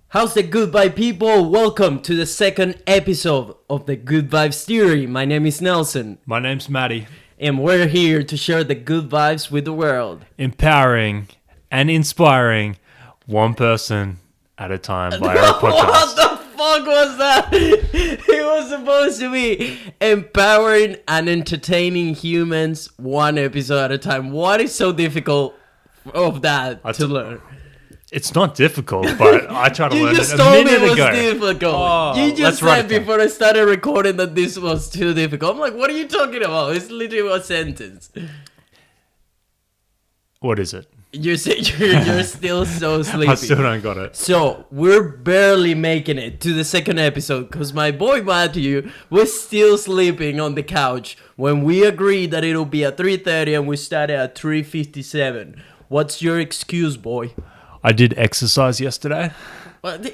How's the good vibe, people? Welcome to the second episode of the Good Vibes Theory. My name is Nelson, My name's Matty. and we're here to share the good vibes with the world. Empowering and inspiring one person at a time via a What podcast. the fuck was that? It was supposed to be empowering and entertaining humans one episode at a time. What is so difficult of that to learn? It's not difficult, but I tried to You learn just it a told me minute it was ago. difficult. Oh, You let's just write said it down. before I started recording that this was too difficult. I'm like, what are you talking about? It's literally a sentence. What is it? You're still so sleepy. I still don't got it. So we're barely making it to the second episode because my boy Matthew was still sleeping on the couch when we agreed that it'll be at 3:30 and we started at 3:57. What's your excuse, boy? I did exercise yesterday.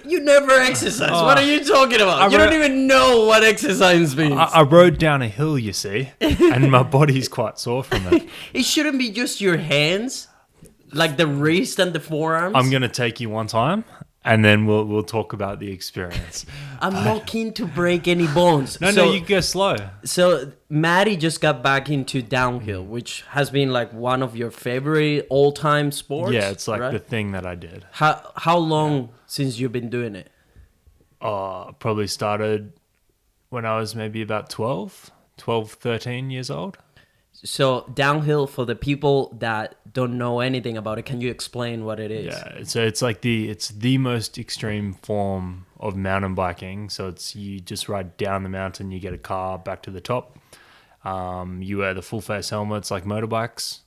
You never exercise. What are you talking about? You don't even know what exercise means. I rode down a hill, you see, and my body's quite sore from it. It shouldn't be just your hands, like the wrist and the forearms. I'm going to take you one time, and then we'll talk about the experience. I'm not keen to break any bones. No, you go slow. So Matty just got back into downhill, which has been like one of your favorite all-time sports. Yeah, it's like right? the thing that I did. How long since you've been doing it? Probably started when I was maybe about 12, 13 years old. So downhill, for the people that don't know anything about it, can you explain what it is? Yeah, so it's like it's the most extreme form of mountain biking. So it's you just ride down the mountain, you get a car back to the top. You wear the full face helmets like motorbikes,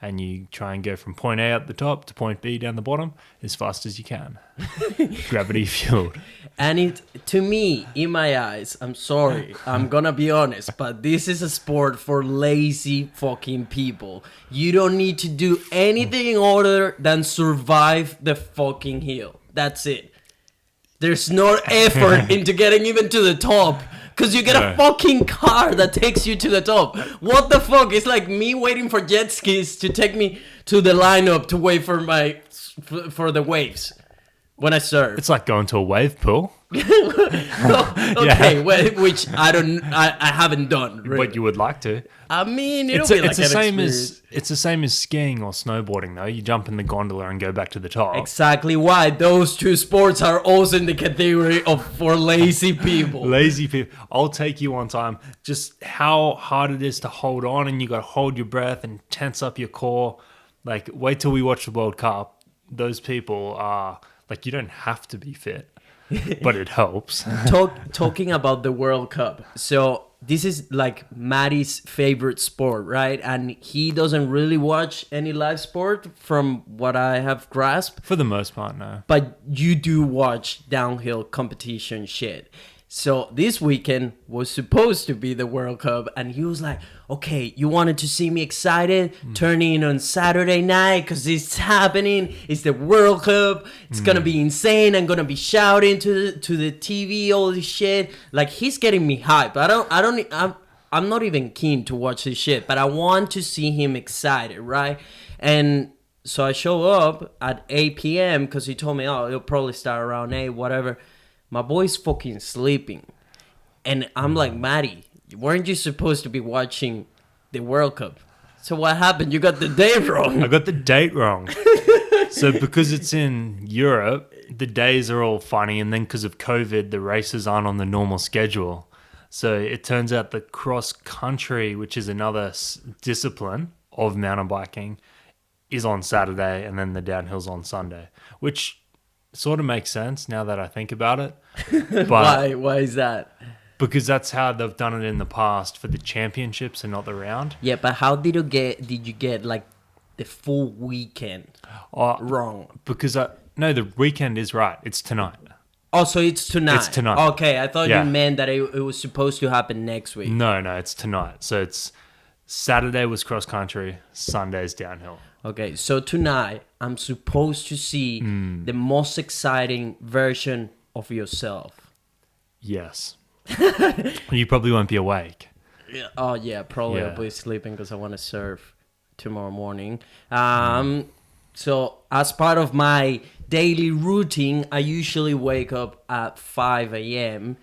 and you try and go from point A at the top to point B down the bottom as fast as you can. Gravity fueled. And it, to me, in my eyes, I'm sorry, I'm gonna be honest, but this is a sport for lazy fucking people. You don't need to do anything other than survive the fucking hill. That's it. There's no effort into getting even to the top. Because you get a fucking car that takes you to the top. What the fuck? It's like me waiting for jet skis to take me to the lineup to wait for for the waves when I surf. It's like going to a wave pool. Okay, which I haven't done. Really. But you would like to. I mean, it'll be like it's the an same experience. it's the same as skiing or snowboarding though. You jump in the gondola and go back to the top. Exactly why those two sports are also in the category of for lazy people. Lazy people. I'll take you one time. Just how hard it is to hold on, and you got to hold your breath and tense up your core. Like, wait till we watch the World Cup. Those people are like, you don't have to be fit, but it helps. Talking about the World Cup. So this is like Matty's favorite sport, right? And he doesn't really watch any live sport from what I have grasped. For the most part, no. But you do watch downhill competition shit. So this weekend was supposed to be the World Cup, and he was like, okay, you wanted to see me excited? Turn in on Saturday night because it's happening. It's the World Cup. It's going to be insane. I'm going to be shouting to the TV, all this shit. Like, he's getting me hyped. I'm not even keen to watch this shit, but I want to see him excited, right? And so I show up at 8 p.m. because he told me, oh, it'll probably start around 8, whatever. My boy's fucking sleeping. And I'm like, Matty, weren't you supposed to be watching the World Cup? So what happened? You got the date wrong. I got the date wrong. So because it's in Europe, the days are all funny. And then because of COVID, the races aren't on the normal schedule. So it turns out the cross country, which is another discipline of mountain biking, is on Saturday. And then the downhill's on Sunday, which sort of makes sense now that I think about it. But Why is that? because that's how they've done it in the past for the championships and not the round. Yeah, but how did you get like the full weekend wrong? Because no, the weekend is right. It's tonight. Oh, so it's tonight. It's tonight. Okay, I thought Yeah. you meant that it was supposed to happen next week. No, it's tonight. So it's Saturday was cross country, Sunday's downhill. Okay, so tonight I'm supposed to see the most exciting version of yourself. Yes. You probably won't be awake. Yeah. Oh yeah, probably Yeah. I'll be sleeping because I want to surf tomorrow morning. So as part of my daily routine, I usually wake up at 5 a.m.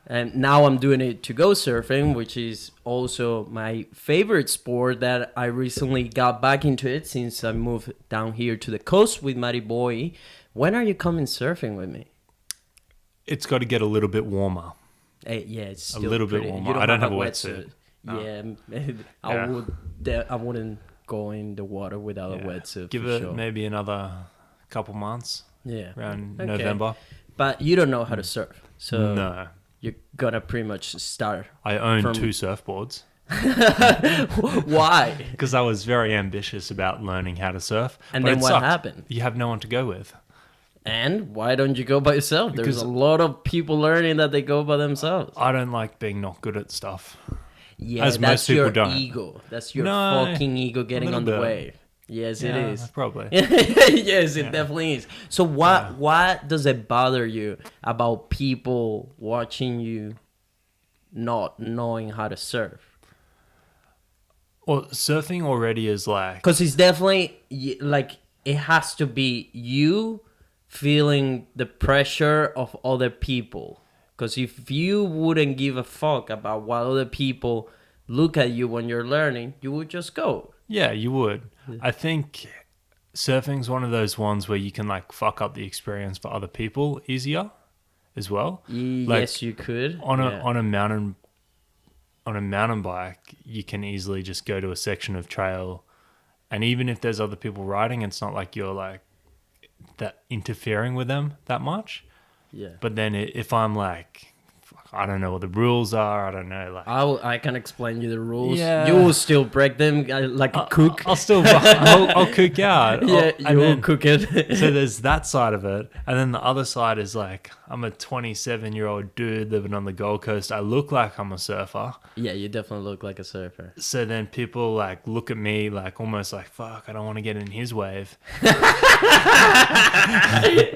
And now I'm doing it to go surfing, which is also my favorite sport that I recently got back into it since I moved down here to the coast with Matty boy. When are you coming surfing with me? It's got to get a little bit warmer. Yeah, it's A still little pretty. bit warmer. You don't I don't have a wetsuit. wetsuit. No. Yeah, Yeah. I wouldn't go in the water without a wetsuit. Give for it sure. maybe another couple months Yeah, around Okay. November. But you don't know how to surf, so No, you're gonna pretty much start. I own From- 2 surfboards Why? because I was very ambitious about learning how to surf. And but then it what sucked. happened? You have no one to go with. And why don't you go by yourself? There's Because- a lot of people learning that they go by themselves. I don't like being not good at stuff. Yeah, as that's most people your don't. ego. That's your No, fucking ego getting little on the bit. wave. Yes, it Yeah, is. probably. Yes, it definitely is. So what does it bother you about people watching you not knowing how to surf? Well, surfing already is like Because it's definitely like it has to be you feeling the pressure of other people. Because if you wouldn't give a fuck about what other people look at you when you're learning, you would just go. yeah, you would. I think surfing's one of those ones where you can like fuck up the experience for other people easier as well. Like, Yes, you could. on Yeah. a mountain bike, you can easily just go to a section of trail, and even if there's other people riding, it's not like you're like that interfering with them that much. Yeah. But then if I'm like, fuck, I don't know what the rules are. I don't know. Like, I can explain you the rules. Yeah. You will still break them like a cook. I'll still, I'll cook out. Yeah, and you will then- cook it. So there's that side of it. And then the other side is like, I'm a 27-year-old dude living on the Gold Coast. I look like I'm a surfer. Yeah, you definitely look like a surfer. So then people like look at me like almost like, fuck, I don't want to get in his wave.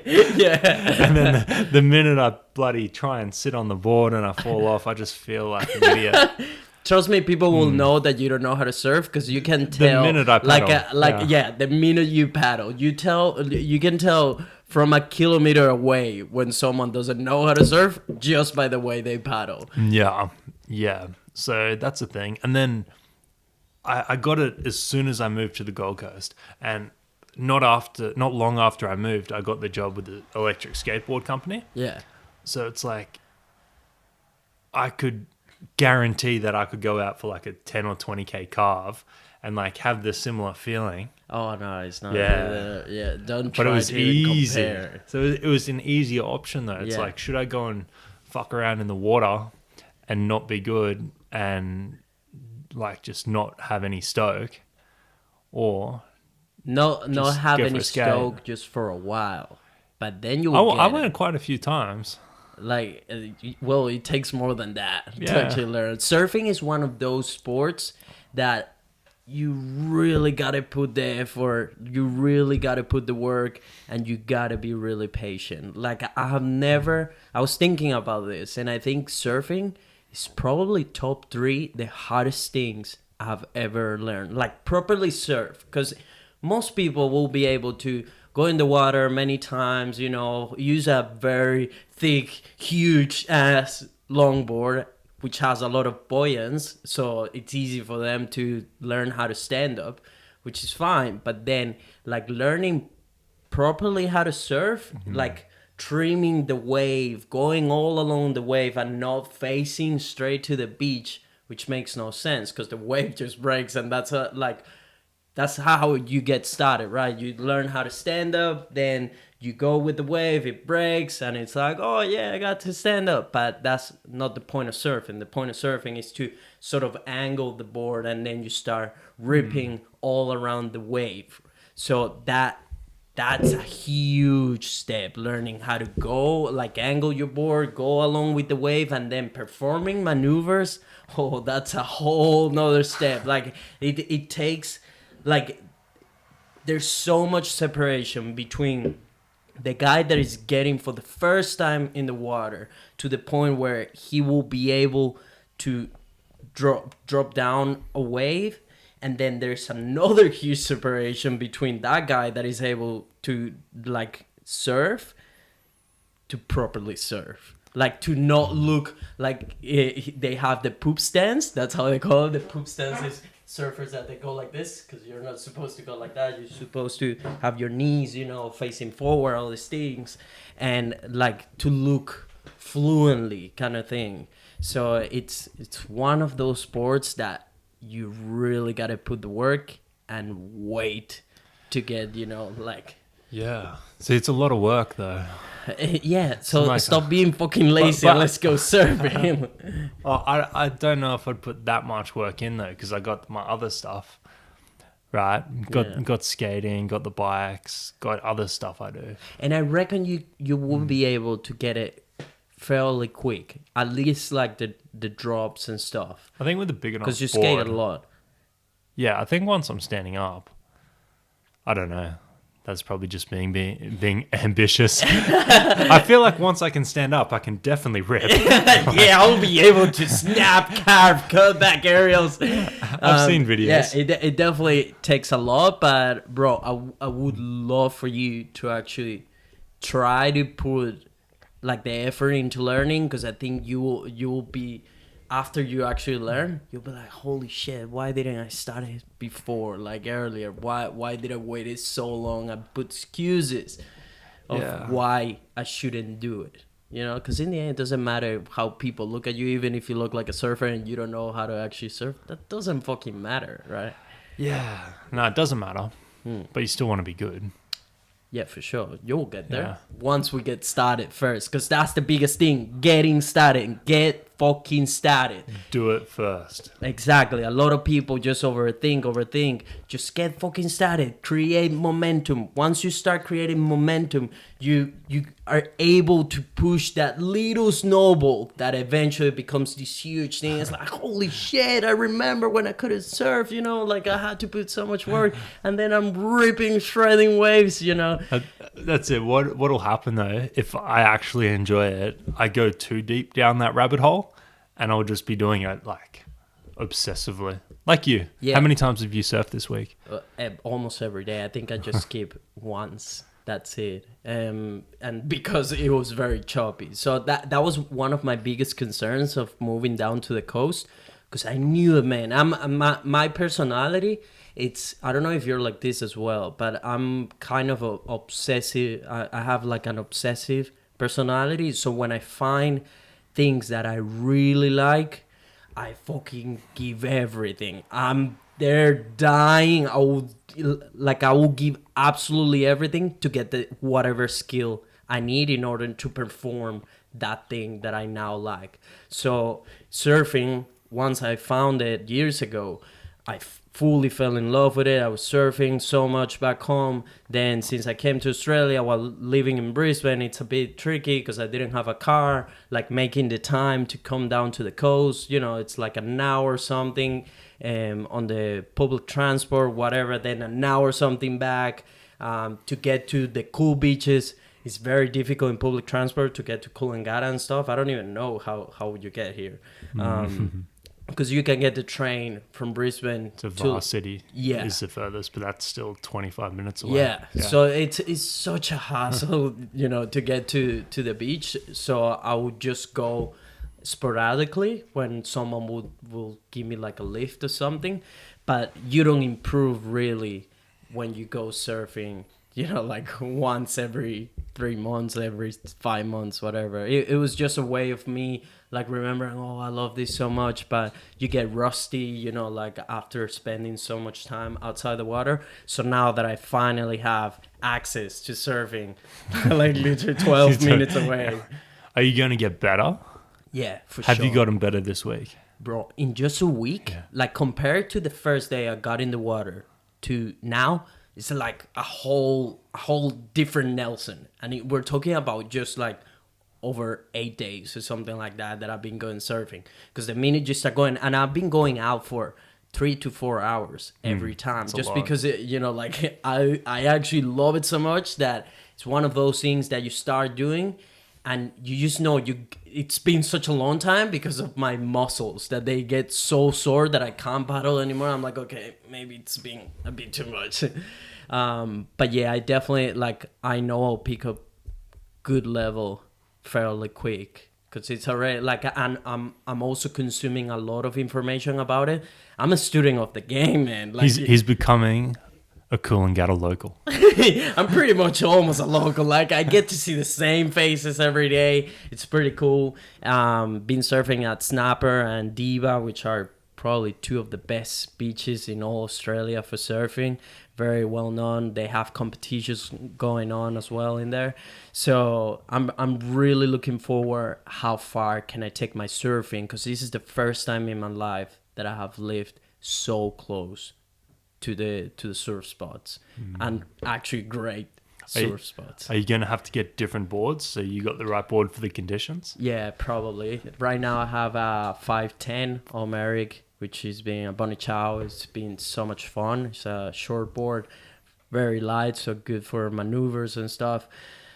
Yeah. And then the minute I bloody try and sit on the board and I fall off, I just feel like an idiot. Trust me, people will know that you don't know how to surf because you can tell. minute I paddle, the minute you paddle, you can tell from a kilometer away when someone doesn't know how to surf just by the way they paddle. Yeah. Yeah. So that's the thing. And then I got it as soon as I moved to the Gold Coast. And not long after I moved, I got the job with the electric skateboard company. Yeah. So it's like I could guarantee that I could go out for like a 10 or 20k carve and like have the similar feeling. Oh no, it's not. Yeah. Yeah. Don't But try it was to easy. compare. So it was an easier option though. It's Yeah. like, should I go and fuck around in the water and not be good and like just not have any stoke, or Not Just have go any for a skate. stoke just for a while, but then you I, will I get went it. quite a few times. Like, well, it takes more than that to Yeah. actually learn. Surfing is one of those sports that you really gotta put the effort, you really gotta put the work, and you gotta be really patient. Like, I was thinking about this, and I think surfing is probably top 3 the hardest things I've ever learned. Like, properly surf, because most people will be able to go in the water many times, use a very thick, huge ass longboard, which has a lot of buoyance, so it's easy for them to learn how to stand up, which is fine. But then, like, learning properly how to surf, like trimming the wave, going all along the wave and not facing straight to the beach, which makes no sense because the wave just breaks, and that's how you get started, right? You learn how to stand up, then you go with the wave, it breaks, and it's like, oh yeah, I got to stand up. But that's not the point of surfing. The point of surfing is to sort of angle the board, and then you start ripping all around the wave. So that's a huge step, learning how to go, like angle your board, go along with the wave, and then performing maneuvers. Oh, that's a whole nother step. Like it takes, like, there's so much separation between the guy that is getting for the first time in the water to the point where he will be able to drop down a wave, And then there's another huge separation between that guy that is able to like surf to properly surf. Like to not look like they have the poop stance. That's how they call it. The poop stance is surfers that they go like this, because you're not supposed to go like that. You're supposed to have your knees, facing forward, all these things, and like to look fluently kind of thing. So it's one of those sports that you really got to put the work and wait to get, like... Yeah. See, it's a lot of work, though. Yeah, so stop being fucking lazy and let's go surfing. I don't know if I'd put that much work in, though, because I got my other stuff, right? Got skating, got the bikes, got other stuff I do. And I reckon you will be able to get it fairly quick, at least like the drops and stuff. I think with the big enough board. Because you skate a lot. Yeah, I think once I'm standing up, I don't know. That's probably just being ambitious. I feel like once I can stand up, I can definitely rip. Yeah, I'll be able to snap, carve, cut back aerials. I've seen videos. Yeah, it definitely takes a lot, but bro, I would love for you to actually try to put like the effort into learning, because I think you will be... After you actually learn, you'll be like, holy shit, why didn't I start it before, like earlier? Why did I wait so long? I put excuses of why I shouldn't do it. Because in the end, it doesn't matter how people look at you, even if you look like a surfer and you don't know how to actually surf. That doesn't fucking matter, right? Yeah. No, it doesn't matter. But you still want to be good. Yeah, for sure. You'll get there once we get started first, because that's the biggest thing. Getting started. Get fucking started. Do it first. Exactly. A lot of people just overthink. Just get fucking started. Create momentum. Once you start creating momentum, you are able to push that little snowball that eventually becomes this huge thing. It's like, holy shit, I remember when I couldn't surf, like I had to put so much work, and then I'm ripping, shredding waves, That's it. What'll happen though, if I actually enjoy it, I go too deep down that rabbit hole, and I'll just be doing it like obsessively, like you. Yeah. How many times have you surfed this week? Almost every day. I think I just skip once. That's it. And because it was very choppy, so that was one of my biggest concerns of moving down to the coast, because I knew it, man. My personality. I don't know if you're like this as well, but I'm kind of obsessive. I have like an obsessive personality. So when I find things that I really like, I fucking give everything. I'm there dying. I will give absolutely everything to get whatever skill I need in order to perform that thing that I now like. So surfing, once I found it years ago, I fully fell in love with it. I was surfing so much back home. Then since I came to Australia while living in Brisbane, it's a bit tricky because I didn't have a car. Like making the time to come down to the coast, it's like an hour or something on the public transport, whatever. Then an hour or something back to get to the cool beaches. It's very difficult in public transport to get to Coolangatta and stuff. I don't even know how you get here. Because you can get the train from Brisbane to Varsity. Yeah, is the furthest, but that's still 25 minutes away. Yeah. So it's such a hassle, to get to the beach. So I would just go sporadically when someone will give me like a lift or something. But you don't improve really when you go surfing, like once every 3 months, every 5 months, whatever. It was just a way of me like remembering, I love this so much, but you get rusty, like after spending so much time outside the water. So now that I finally have access to surfing, like literally 12 minutes away. Are you going to get better? Yeah, for sure. Have you gotten better this week? Bro, in just a week, like compared to the first day I got in the water to now, it's like a whole different Nelson. And we're talking about just like over 8 days or something like that I've been going surfing. Because the minute you start going, and I've been going out for 3 to 4 hours every time, just because I actually love it so much that it's one of those things that you start doing and you just know it's been such a long time because of my muscles that they get so sore that I can't paddle anymore. I'm like, okay, maybe it's been a bit too much. But yeah, I definitely, like, I know I'll pick up good level fairly quick because it's already like, and I'm also consuming a lot of information about it. I'm a student of the game, man. Like, He's becoming a Coolangatta local. I'm pretty much almost a local. Like, I get to see the same faces every day. It's pretty cool. Been surfing at Snapper and Diva, which are probably two of the best beaches in all Australia for surfing. Very well known. They have competitions going on as well in there. So I'm really looking forward how far can I take my surfing, because this is the first time in my life that I have lived so close to the surf spots, and actually great surf spots. Are you going to have to get different boards so you got the right board for the conditions? Yeah, probably. Right now I have a 510 Omeric, which has been a Bonnie Chow. It's been so much fun. It's a short board, very light, so good for maneuvers and stuff.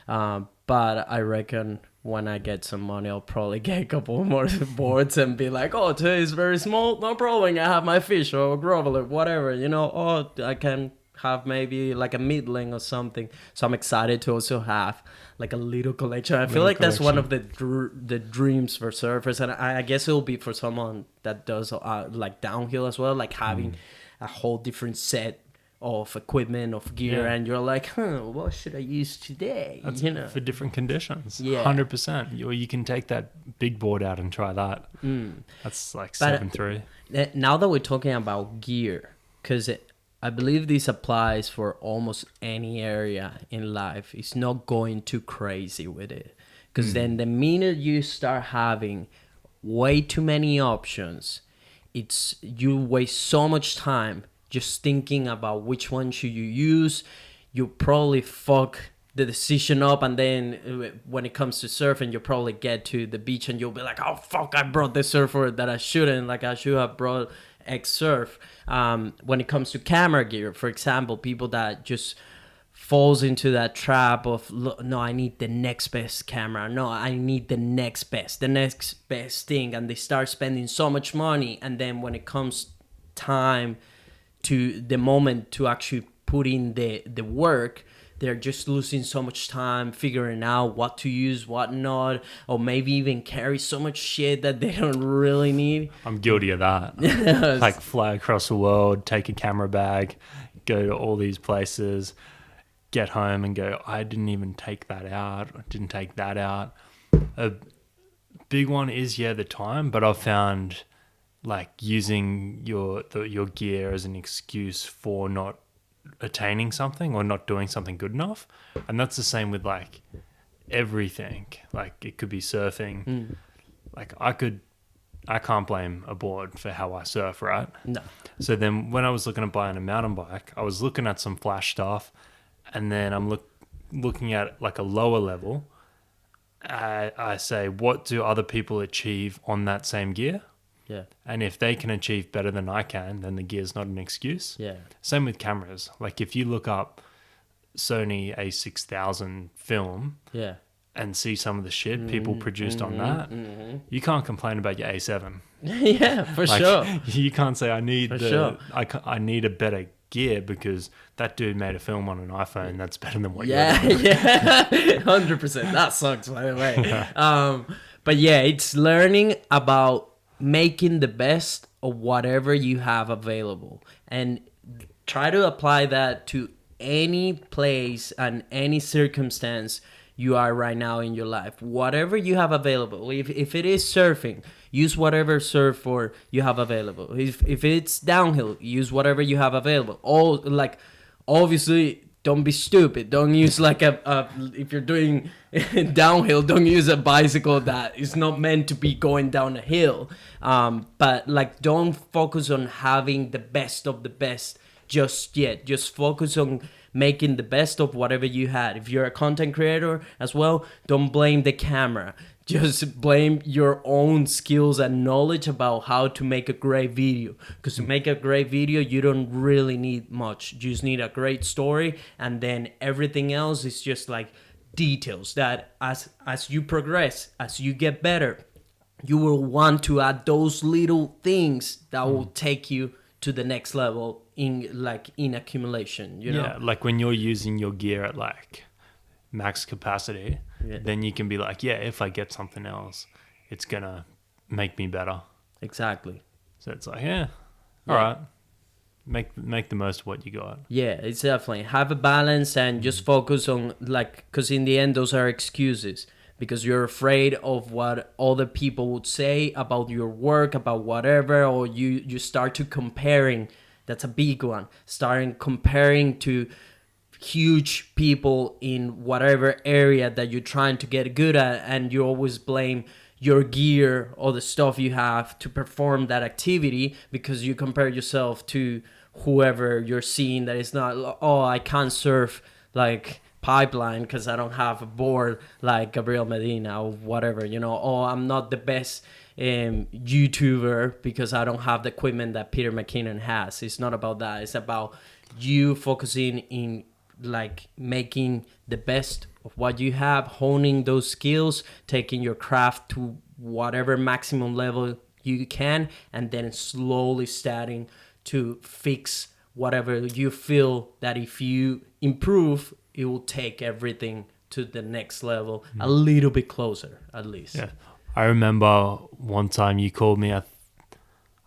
But I reckon when I get some money, I'll probably get a couple more boards and be like, oh, today is very small, no problem. I have my fish or groveler, whatever, you know. Oh, I can have maybe like a middling or something. So I'm excited to also have like a little collection. I feel like that's one of the dreams for surfers, and I guess it'll be for someone that does like downhill as well, like having a whole different set of equipment, of gear, and you're like, what should I use today? That's, you know, for different conditions. Yeah. 100%. You can take that big board out and try that. That's like 7.3. Now that we're talking about gear, because I believe this applies for almost any area in life, it's not going too crazy with it. Because then the minute you start having way too many options, you waste so much time just thinking about which one should you use. You probably fuck the decision up, and then when it comes to surfing, you'll probably get to the beach and you'll be like, oh fuck, I brought the surfer that I shouldn't. Like, I should have brought X surf. When it comes to camera gear, for example, people that just falls into that trap of, no, I need the next best camera, no, I need the next best thing, and they start spending so much money, and then when it comes time to the moment to actually put in the work, they're just losing so much time figuring out what to use, what not, or maybe even carry so much shit that they don't really need. I'm guilty of that. Like, fly across the world, take a camera bag, go to all these places, get home and go, I didn't even take that out, I didn't take that out. A big one is, the time, but I've found like using your gear as an excuse for not attaining something or not doing something good enough. And that's the same with like everything. Like, it could be surfing. Like, I can't blame a board for how I surf, right? No. So then when I was looking at buying a mountain bike, I was looking at some flash stuff, and then I'm looking at like a lower level. I say, what do other people achieve on that same gear? Yeah. And if they can achieve better than I can, then the gear's not an excuse. Yeah. Same with cameras. Like, if you look up Sony A6000 film and see some of the shit people produced on that, you can't complain about your A7. Yeah, for Like, sure. You can't say I need I need a better gear because that dude made a film on an iPhone that's better than what you're doing. Yeah, 100%. That sucks, by the way. But yeah, it's learning about making the best of whatever you have available, and try to apply that to any place and any circumstance you are right now in your life. Whatever you have available, if it is surfing, use whatever surfboard you have available. If it's downhill, use whatever you have available. Obviously, don't be stupid. Don't use like if you're doing downhill, don't use a bicycle that is not meant to be going down a hill. But like, don't focus on having the best of the best just yet. Just focus on making the best of whatever you had. If you're a content creator as well, don't blame the camera. Just blame your own skills and knowledge about how to make a great video. Because to make a great video, you don't really need much. You just need a great story, and then everything else is just like details that as you progress, as you get better, you will want to add those little things that will take you to the next level in accumulation, you know? Yeah, like when you're using your gear at like max capacity, then you can be like, yeah, if I get something else, it's gonna make me better. Exactly. So it's like, yeah, all right, make the most of what you got. Yeah, it's definitely have a balance and just focus on like, because in the end those are excuses, because you're afraid of what other people would say about your work, about whatever, or you start to comparing. That's a big one. Starting comparing to huge people in whatever area that you're trying to get good at, and you always blame your gear or the stuff you have to perform that activity because you compare yourself to whoever you're seeing that is not, oh, I can't surf like pipeline because I don't have a board like Gabriel Medina or whatever, you know. Oh, I'm not the best YouTuber because I don't have the equipment that Peter McKinnon has. It's not about that. It's about you focusing in like making the best of what you have, honing those skills, taking your craft to whatever maximum level you can, and then slowly starting to fix whatever you feel that if you improve, it will take everything to the next level, a little bit closer at least. Yeah, I remember one time you called me, I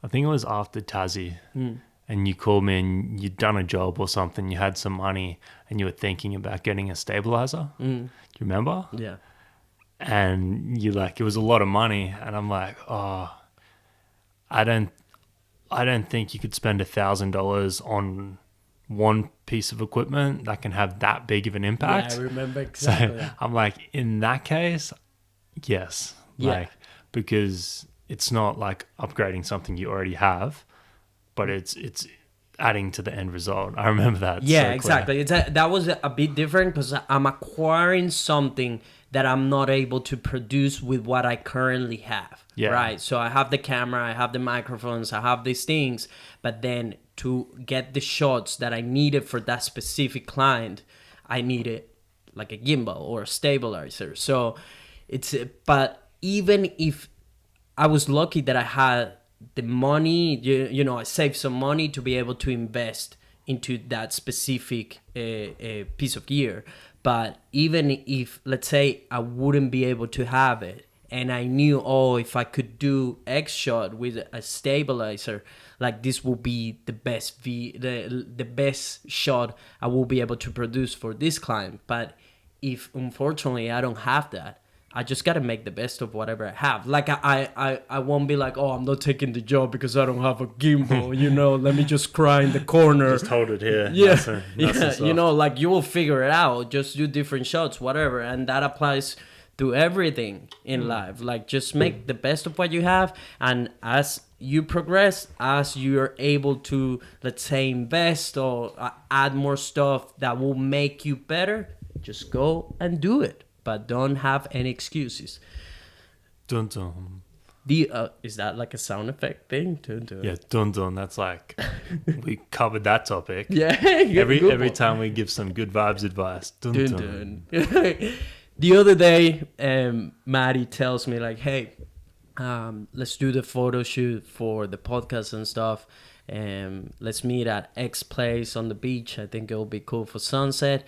think it was after Tassie, and you called me and you'd done a job or something, you had some money and you were thinking about getting a stabilizer. Do you remember? Yeah. And you like, it was a lot of money, and I'm like, oh, I don't think you could spend $1,000 on one piece of equipment that can have that big of an impact. Yeah, I remember exactly. So I'm like, in that case, yes. Yeah. Like, because it's not like upgrading something you already have, but it's adding to the end result. I remember that. Yeah, so exactly. That was a bit different because I'm acquiring something that I'm not able to produce with what I currently have. Yeah. Right. So I have the camera, I have the microphones, I have these things, but then to get the shots that I needed for that specific client, I needed like a gimbal or a stabilizer. So but even if I was lucky that I had the money, you know, I saved some money to be able to invest into that specific piece of gear. But even if, let's say, I wouldn't be able to have it, and I knew, oh, if I could do X shot with a stabilizer, like this will be the best the best shot I will be able to produce for this client. But if unfortunately I don't have that, I just gotta make the best of whatever I have. Like I won't be like, oh, I'm not taking the job because I don't have a gimbal, you know, let me just cry in the corner. Just hold it here. Yeah, you know, like you will figure it out. Just do different shots, whatever. And that applies to everything in life. Like just make the best of what you have. And as you progress, as you're able to, let's say, invest or add more stuff that will make you better, just go and do it. But don't have any excuses. Dun dun. Is that like a sound effect thing? Dun, dun. Yeah, dun dun. That's like, we covered that topic. Yeah. Every time we give some good vibes advice. Dun dun. Dun. The other day, Matty tells me like, hey, let's do the photo shoot for the podcast and stuff. Let's meet at X place on the beach. I think it'll be cool for sunset.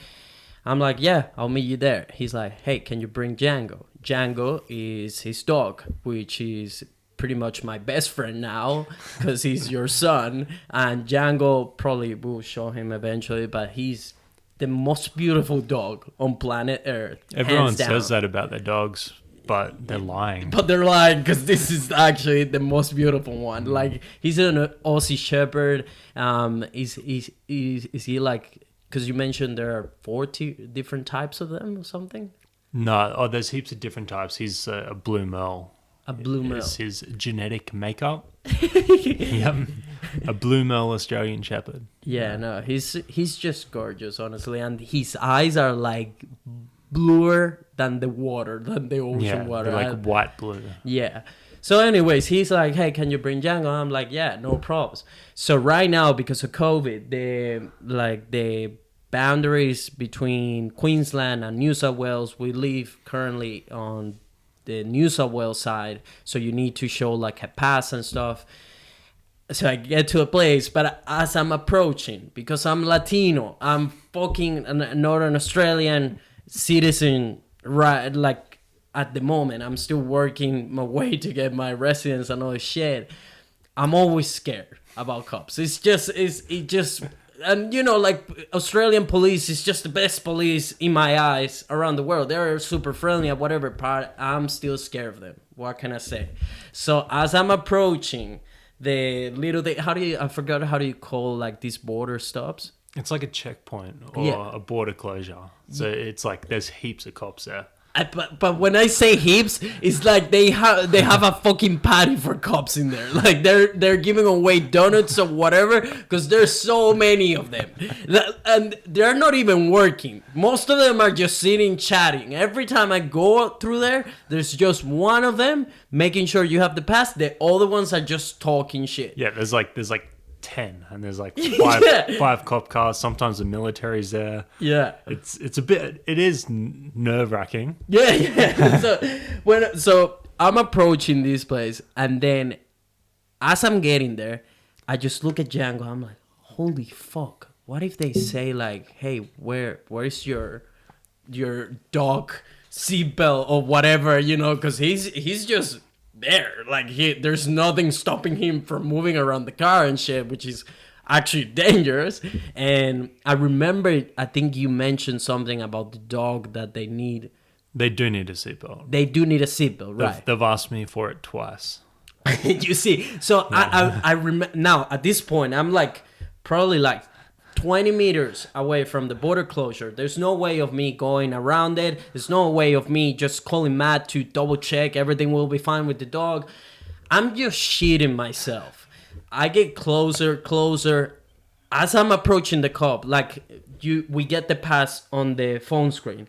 I'm like, yeah, I'll meet you there. He's like, hey, can you bring Django? Django is his dog, which is pretty much my best friend now because he's your son. And Django probably will show him eventually, but he's the most beautiful dog on planet Earth. Everyone says that about their dogs, but they're lying. But they're lying because this is actually the most beautiful one. Like, he's an Aussie Shepherd. Is he like... Because you mentioned there are 40 different types of them or something? No, there's heaps of different types. He's a blue merle. A blue merle. It's his genetic makeup. Yep. A blue merle Australian Shepherd. Yeah, no, he's just gorgeous, honestly. And his eyes are like bluer than the water, than the ocean water. They're like white blue. Yeah. So anyways, he's like, hey, can you bring Django? I'm like, yeah, no problems. So right now, because of COVID, the boundaries between Queensland and New South Wales. We live currently on the New South Wales side, so you need to show like a pass and stuff. So I get to a place, but as I'm approaching, because I'm Latino, I'm fucking a Northern Australian citizen, right? Like at the moment, I'm still working my way to get my residence and all this shit. I'm always scared about cops. It just, and you know, like Australian police is just the best police in my eyes around the world. They're super friendly at whatever part. I'm still scared of them. What can I say? So as I'm approaching the little thing, I forgot how do you call like these border stops? It's like a checkpoint or a border closure. So it's like there's heaps of cops there. But when I say heaps, it's like they have a fucking party for cops in there. Like they're giving away donuts or whatever because there's so many of them, and they're not even working. Most of them are just sitting chatting. Every time I go through there, there's just one of them making sure you have the pass. The other ones are just talking shit. Yeah, there's like 10 and there's like five cop cars. Sometimes the military's there. Yeah, it's a bit, it is nerve-wracking. Yeah. So I'm approaching this place, and then as I'm getting there, I just look at Django. I'm like, holy fuck, what if they say like, hey, where's your dog seatbelt or whatever, you know, because he's just there, like there's nothing stopping him from moving around the car and shit, which is actually dangerous. And I remember, I think you mentioned something about the dog that they do need a seatbelt, right? They've asked me for it twice. You see, so yeah. I remember now at this point I'm like probably like 20 meters away from the border closure. There's no way of me going around it. There's no way of me just calling Matt to double check everything will be fine with the dog. I'm just shitting myself. I get closer. As I'm approaching the cop, like we get the pass on the phone screen.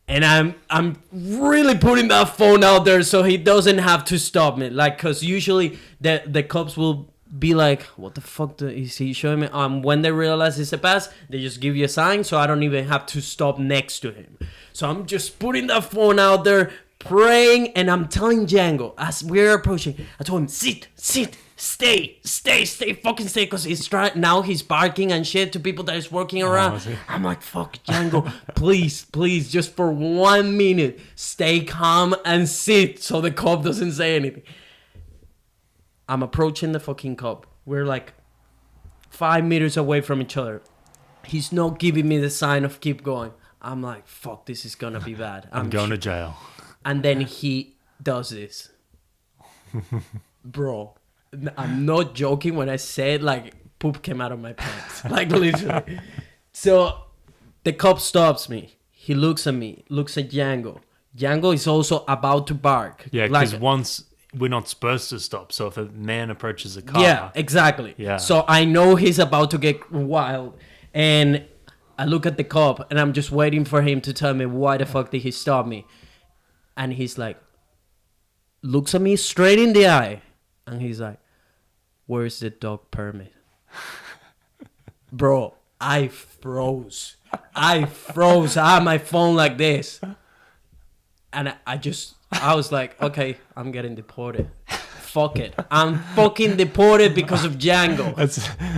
And I'm really putting that phone out there so he doesn't have to stop me. Like, because usually the cops will be like, what the fuck is he showing me? When they realize it's a pass, they just give you a sign, so I don't even have to stop next to him. So I'm just putting that phone out there, praying, and I'm telling Django, as we're approaching, I told him, sit, stay, fucking stay, because now he's barking and shit to people that is working around. I'm like, fuck, Django, please, just for 1 minute, stay calm and sit so the cop doesn't say anything. I'm approaching the fucking cop. We're like 5 meters away from each other. He's not giving me the sign of keep going. I'm like, fuck, this is gonna be bad. I'm going to jail. And then he does this. Bro, I'm not joking when I said like poop came out of my pants. Like literally. So the cop stops me. He looks at me, looks at Django. Django is also about to bark. Yeah, because once we're not supposed to stop. So if a man approaches a car. Yeah, exactly. Yeah. So I know he's about to get wild. And I look at the cop and I'm just waiting for him to tell me why the fuck did he stop me. And he's like, looks at me straight in the eye. And he's like, where's the dog permit? Bro, I froze. I had my phone like this. And I was like, okay, I'm getting deported. Fuck it. I'm fucking deported because of Django.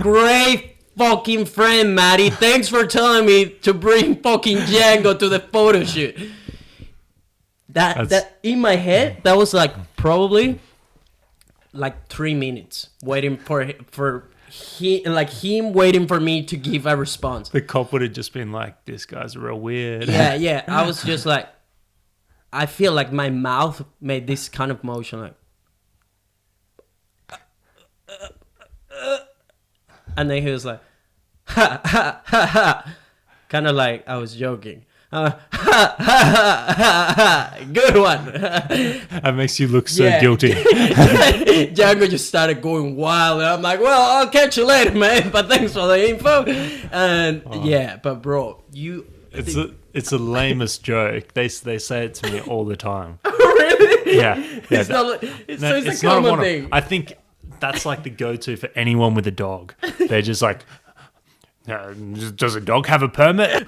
Great fucking friend, Matty. Thanks for telling me to bring fucking Django to the photo shoot. That in my head, that was like probably like 3 minutes waiting for him waiting for me to give a response. The cop would have just been like, this guy's real weird. Yeah. I was just like, I feel like my mouth made this kind of motion, like, and then he was like, ha ha ha ha, kind of like I was joking. Ha ha ha ha, good one. That makes you look so guilty. Django just started going wild, and I'm like, well, I'll catch you later, man. But thanks for the info. And but bro, It's the lamest joke. They say it to me all the time. Really? Yeah. It's a common thing. I think that's like the go-to for anyone with a dog. They're just like, Does a dog have a permit?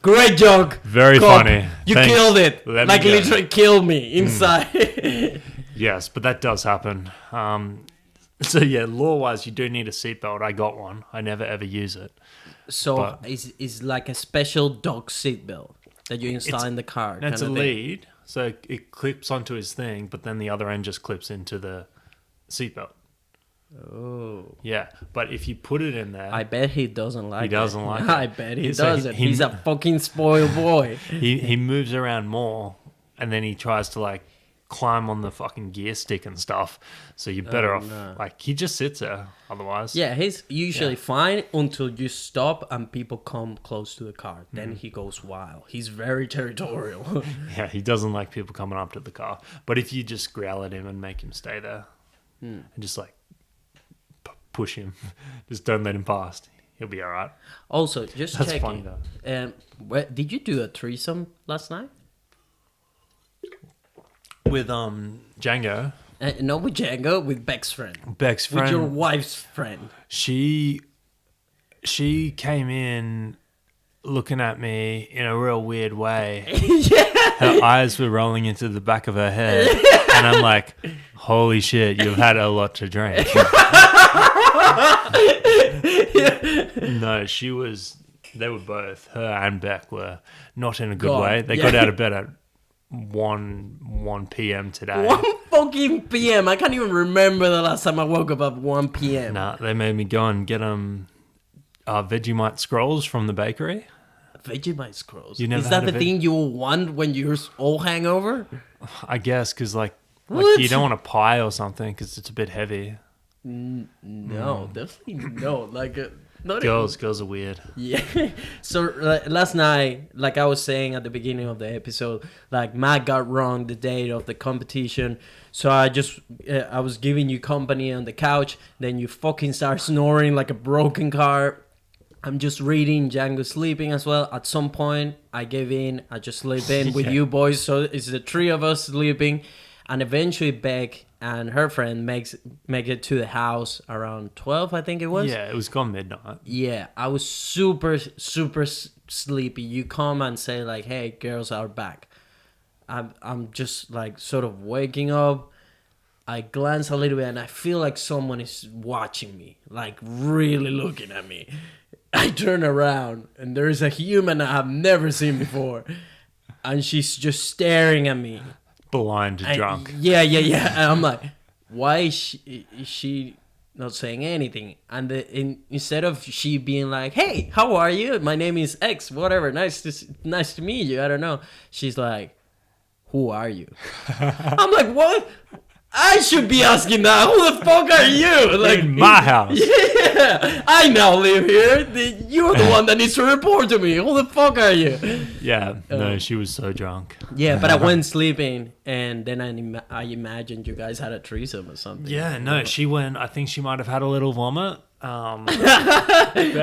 Great joke. Very Cop, funny. You Thanks. killed it. Let me Like go. literally killed me inside. Yes, but that does happen. So yeah, law-wise, you do need a seatbelt. I got one. I never ever use it. So But- it's like a special dog seatbelt that you install in the car. That's a kind of thing. lead, so it clips onto his thing, but then the other end just clips into the seatbelt. Oh. Yeah, but if you put it in there, I bet he doesn't like it. doesn't like it. I bet he So doesn't. he- He's a fucking spoiled boy. he moves around more, and then he tries to like climb on the fucking gear stick and stuff. So you're better off no. like he just sits there. Otherwise, Yeah, he's usually fine until you stop and people come close to the car. Then he goes wild. He's very territorial. yeah, he doesn't like people coming up to the car. But if you just growl at him and make him stay there, and just like push him, just don't let him past. He'll be all right. Also, just That's funny checking. Did you do a threesome last night? With Django, No, with Django, with Beck's friend. Beck's friend, With your wife's friend. she came in looking at me in a real weird way. Her eyes were rolling into the back of her head, and I'm like, "Holy shit, you've had a lot to drink." No, she was. They were both. Her and Beck were not in a good God, way. They yeah. got out of bed at 1 p.m. today. 1 fucking p.m. I can't even remember the last time I woke up at 1 p.m. Nah, they made me go and get Vegemite scrolls from the bakery. Vegemite scrolls. You never Is that had the a thing you will want when you're all hangover? I guess because like What? you don't want a pie or something because it's a bit heavy. No, definitely no. Like, not Girls are weird. Yeah. So last night, like I was saying at the beginning of the episode, like Matt got wrong the date of the competition. So I was giving you company on the couch. Then you fucking start snoring like a broken car. I'm just reading, Django sleeping as well. At some point, I gave in. I just sleep in with Yeah. you boys. So it's the three of us sleeping. And eventually Beck and her friend make it to the house around 12, I think it was. Yeah, it was gone midnight. Yeah, I was super sleepy. You come and say like, "Hey, girls are back." I'm just like sort of waking up. I glance a little bit and I feel like someone is watching me, like really looking at me. I turn around and there is a human I have never seen before, and she's just staring at me. Blind drunk. Yeah. And I'm like, why is she not saying anything? And instead of she being like, "Hey, how are you? My name is X, whatever. Nice to meet you. I don't know." She's like, "Who are you?" I'm like, what? I should be asking that. Who the fuck are you? Like in my house. Yeah, I now live here. You're the one that needs to report to me. Who the fuck are you? Yeah, no, she was so drunk. Yeah, but I went sleeping, and then I imagined you guys had a threesome or something. Yeah, no, she went. I think she might have had a little vomit.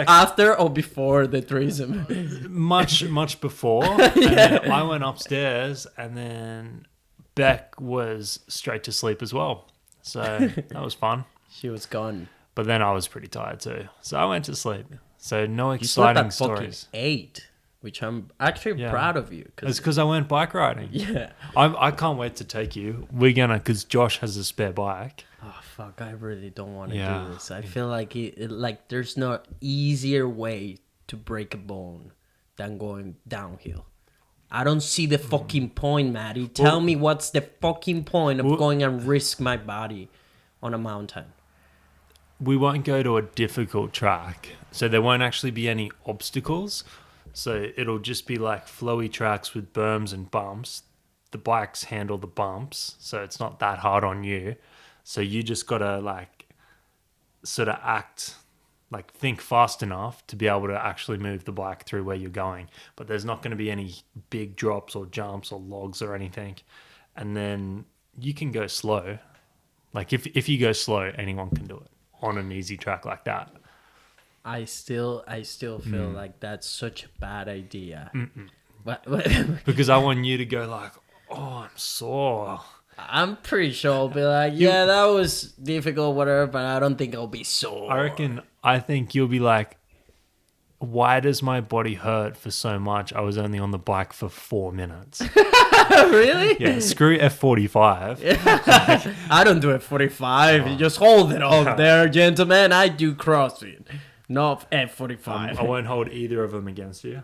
After or before the threesome? much before. And then I went upstairs, and then Beck was straight to sleep as well. So that was fun. She was gone. But then I was pretty tired too. So I went to sleep. So no You slept exciting at fucking stories. 8, which I'm actually Yeah. proud of you. It's because I went bike riding. Yeah. I can't wait to take you. We're gonna, because Josh has a spare bike. Oh fuck! I really don't want to Yeah. do this. I feel like like there's no easier way to break a bone than going downhill. I don't see the fucking point, Matty. Tell me what's the fucking point of going and risk my body on a mountain? We won't go to a difficult track, so there won't actually be any obstacles. So it'll just be like flowy tracks with berms and bumps. The bikes handle the bumps, so it's not that hard on you. So you just gotta like sort of act, like think fast enough to be able to actually move the bike through where you're going. But there's not going to be any big drops or jumps or logs or anything. And then you can go slow. Like if you go slow, anyone can do it on an easy track like that. I still feel like that's such a bad idea. But Because I want you to go like, oh, I'm sore. I'm pretty sure I'll be like, yeah, that was difficult, whatever, but I don't think I'll be sore. I think you'll be like, why does my body hurt for so much? I was only on the bike for 4 minutes. Really? Yeah, screw F45. I don't do it 45. You just hold it up there, gentlemen. I do CrossFit, not F45. I won't hold either of them against you.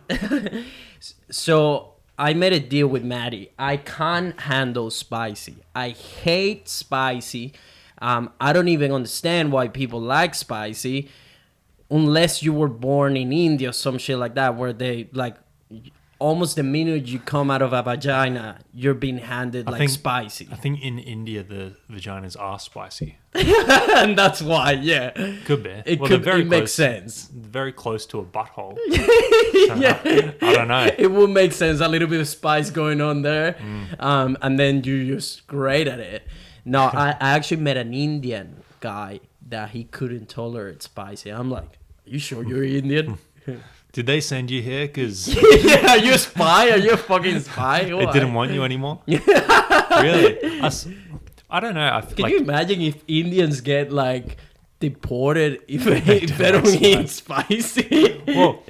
So I made a deal with Matty. I can't handle spicy. I hate spicy. I don't even understand why people like spicy, unless you were born in India or some shit like that, where they like almost the minute you come out of a vagina, you're being handed spicy. I think in India the vaginas are spicy. And that's why, yeah. Could be. It makes sense. Very close to a butthole. Yeah. I don't know. It would make sense. A little bit of spice going on there. And then you're just great at it. No, I actually met an Indian guy that he couldn't tolerate spicy. I'm like, are you sure you're Indian? Did they send you here? Because yeah, are you a spy? Are you a fucking spy? it didn't want you anymore? Really? I don't know. Can you imagine if Indians get like deported if they don't eat spicy? Well,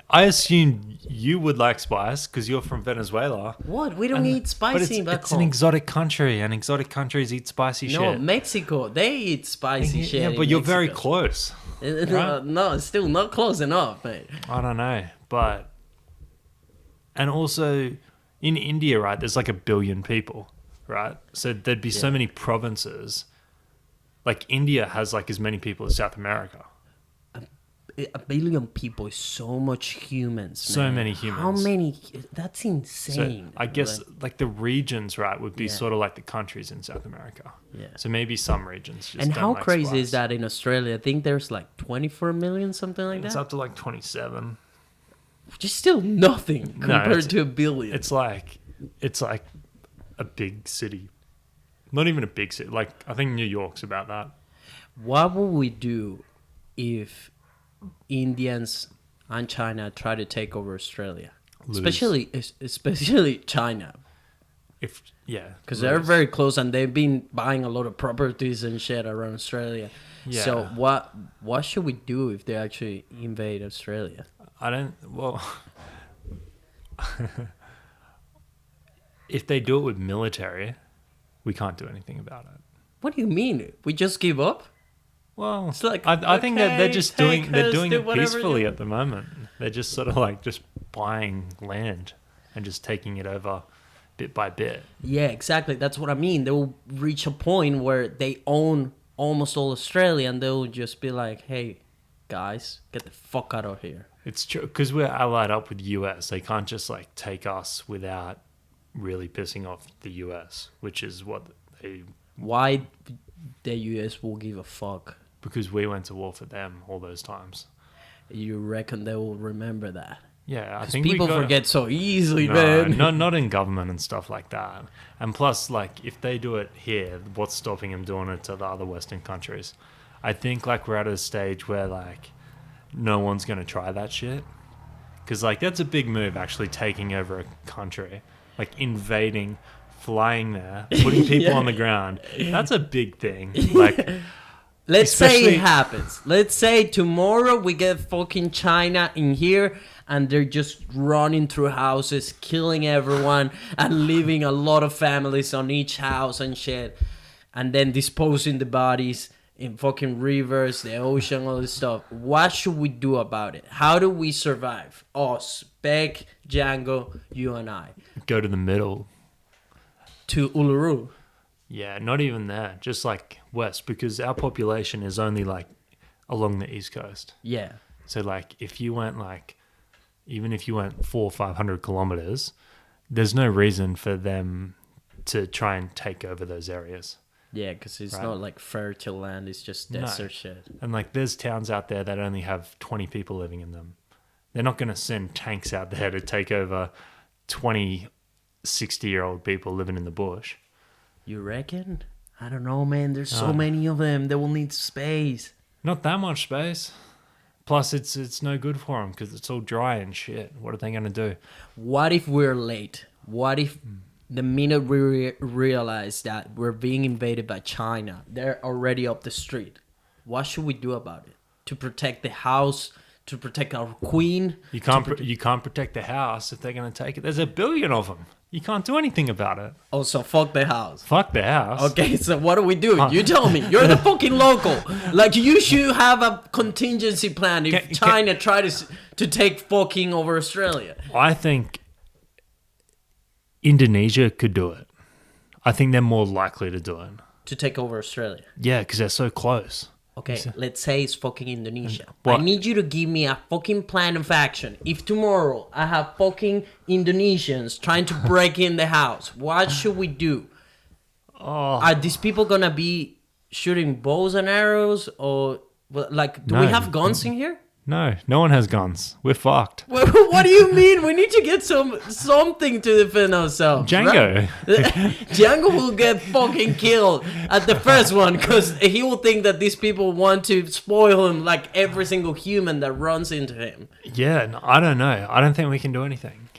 I assume you would like spice because you're from Venezuela. What? We don't eat spicy but back it's home. an exotic country, and exotic countries eat spicy shit. No, Mexico, they eat spicy shit. Yeah, but you're very close. Right? No, it's still not close enough, mate. I don't know, but and also in India, right? There's like 1 billion people, right? So there'd be so many provinces. Like India has like as many people as South America. 1 billion people is so much humans, man. So many humans. How many? That's insane. So I guess like the regions, right, would be sort of like the countries in South America. Yeah. So maybe some regions just and don't how like crazy spice. is that in Australia? I think there's like 24 million, something like It's that. up to like 27. Which is still nothing compared it's- to 1 billion. It's like a big city. Not even a big city. Like I think New York's about that. What would we do if Indians and China try to take over Australia? Lose. Especially China. Because they're very close and they've been buying a lot of properties and shit around Australia. Yeah. So what should we do if they actually invade Australia? If they do it with military, we can't do anything about it. What do you mean? We just give up? Well, It's like, I think that they're okay, just take doing they're us, doing do it whatever peacefully you- at the moment. They're just sort of like just buying land and just taking it over bit by bit. Yeah, exactly. That's what I mean. They will reach a point where they own almost all Australia and they'll just be like, hey, guys, get the fuck out of here. It's true because we're allied up with the US. They can't just like take us without really pissing off the US, which is what they Why the US will give a fuck? because we went to war for them all those times. You reckon they will remember that? Yeah, I 'Cause think people we got, forget so easily, No, man. not in government and stuff like that. And plus, like, if they do it here, what's stopping them doing it to the other Western countries? I think, like, we're at a stage where, like, no one's going to try that shit. Because, like, that's a big move, actually taking over a country. Like, invading, flying there, putting people on the ground. That's a big thing. Like, Let's say especially- it happens. Let's say tomorrow we get fucking China in here and they're just running through houses, killing everyone and leaving a lot of families on each house and shit. And then disposing the bodies in fucking rivers, the ocean, all this stuff. What should we do about it? How do we survive? Us, Beck, Django, you and I. go to the middle. To Uluru. Yeah, not even there. Just, like, west. Because our population is only, like, along the East Coast. Yeah. So, like, if you went, like, even if you went 400 or 500 kilometers, there's no reason for them to try and take over those areas. Yeah, because it's Right. not like fertile land. It's just No. desert shit. And, like, there's towns out there that only have 20 people living in them. They're not going to send tanks out there to take over 20, 60-year-old people living in the bush. You reckon? I don't know, man. There's so many of them. They will need space. Not that much space. Plus, it's no good for them because it's all dry and shit. What are they going to do? What if we're late? What if the minute we realize that we're being invaded by China, they're already up the street? What should we do about it? To protect the house, to protect our queen. You can't protect the house if they're going to take it. There's a billion of them. You can't do anything about it. Oh, so fuck the house. Fuck the house. Okay, so what do we do? You tell me. You're the fucking local. Like, you should have a contingency plan if China try to take fucking over Australia. I think Indonesia could do it. I think they're more likely to do it. To take over Australia. Yeah, because they're so close. Okay, let's say it's fucking Indonesia. What? I need you to give me a fucking plan of action. If tomorrow I have fucking Indonesians trying to break in the house, what should we do? Oh. Are these people gonna be shooting bows and arrows, or like, do No. we have guns in here? No one has guns. We're fucked. What do you mean? We need to get something to defend ourselves. Django. Right? Django will get fucking killed at the first one because he will think that these people want to spoil him like every single human that runs into him. Yeah, no, I don't know. I don't think we can do anything.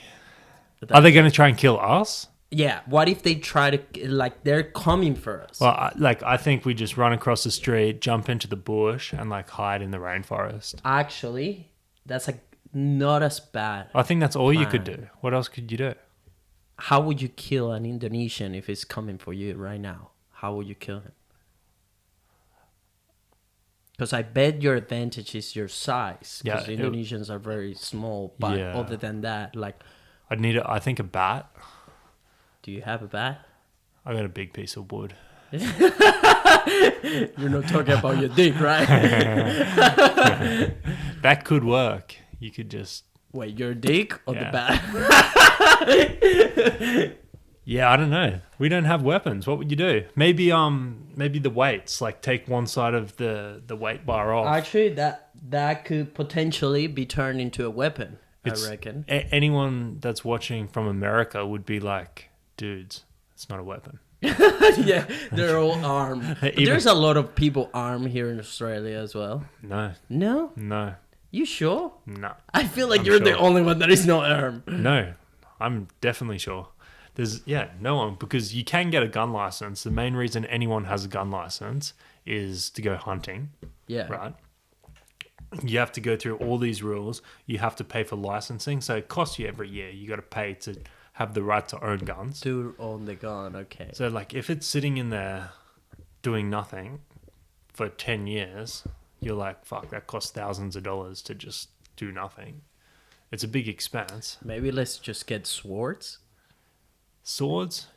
Are they going to try and kill us? Yeah, what if they try to, like, they're coming for us? Well, I think we just run across the street, jump into the bush, and like hide in the rainforest. Actually, that's like not as bad. I think that's all you could do. What else could you do? How would you kill an Indonesian if he's coming for you right now? How would you kill him? Because I bet your advantage is your size. Because Indonesians are very small. But other than that, like, I think a bat. Do you have a bat? I got a big piece of wood. You're not talking about your dick, right? That could work. You could just... Wait, your dick or the bat? Yeah, I don't know. We don't have weapons. What would you do? Maybe the weights, like take one side of the weight bar off. Actually, that could potentially be turned into a weapon, I reckon. Anyone that's watching from America would be like, dudes, it's not a weapon. Yeah, they're all armed. But there's a lot of people armed here in Australia as well. No. No? No. You sure? No. I feel like you're the only one that is not armed. No, I'm definitely sure. There's, no one, because you can get a gun license. The main reason anyone has a gun license is to go hunting. Yeah. Right? You have to go through all these rules. You have to pay for licensing. So it costs you every year. You got to pay to have the right to own guns. To own the gun, okay. So, like, if it's sitting in there doing nothing for 10 years, you're like, fuck, that costs thousands of dollars to just do nothing. It's a big expense. Maybe let's just get swords. Swords?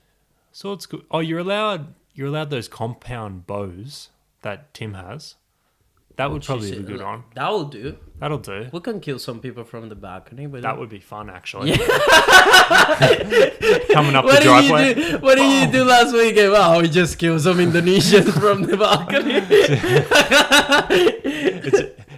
Swords good. Oh, you're allowed those compound bows that Tim has. That would probably be a good one. That'll do. That'll do. We can kill some people from the balcony. But that would be fun, actually. Yeah. Coming up the driveway. What did you do last weekend? Wow, we just killed some Indonesians from the balcony.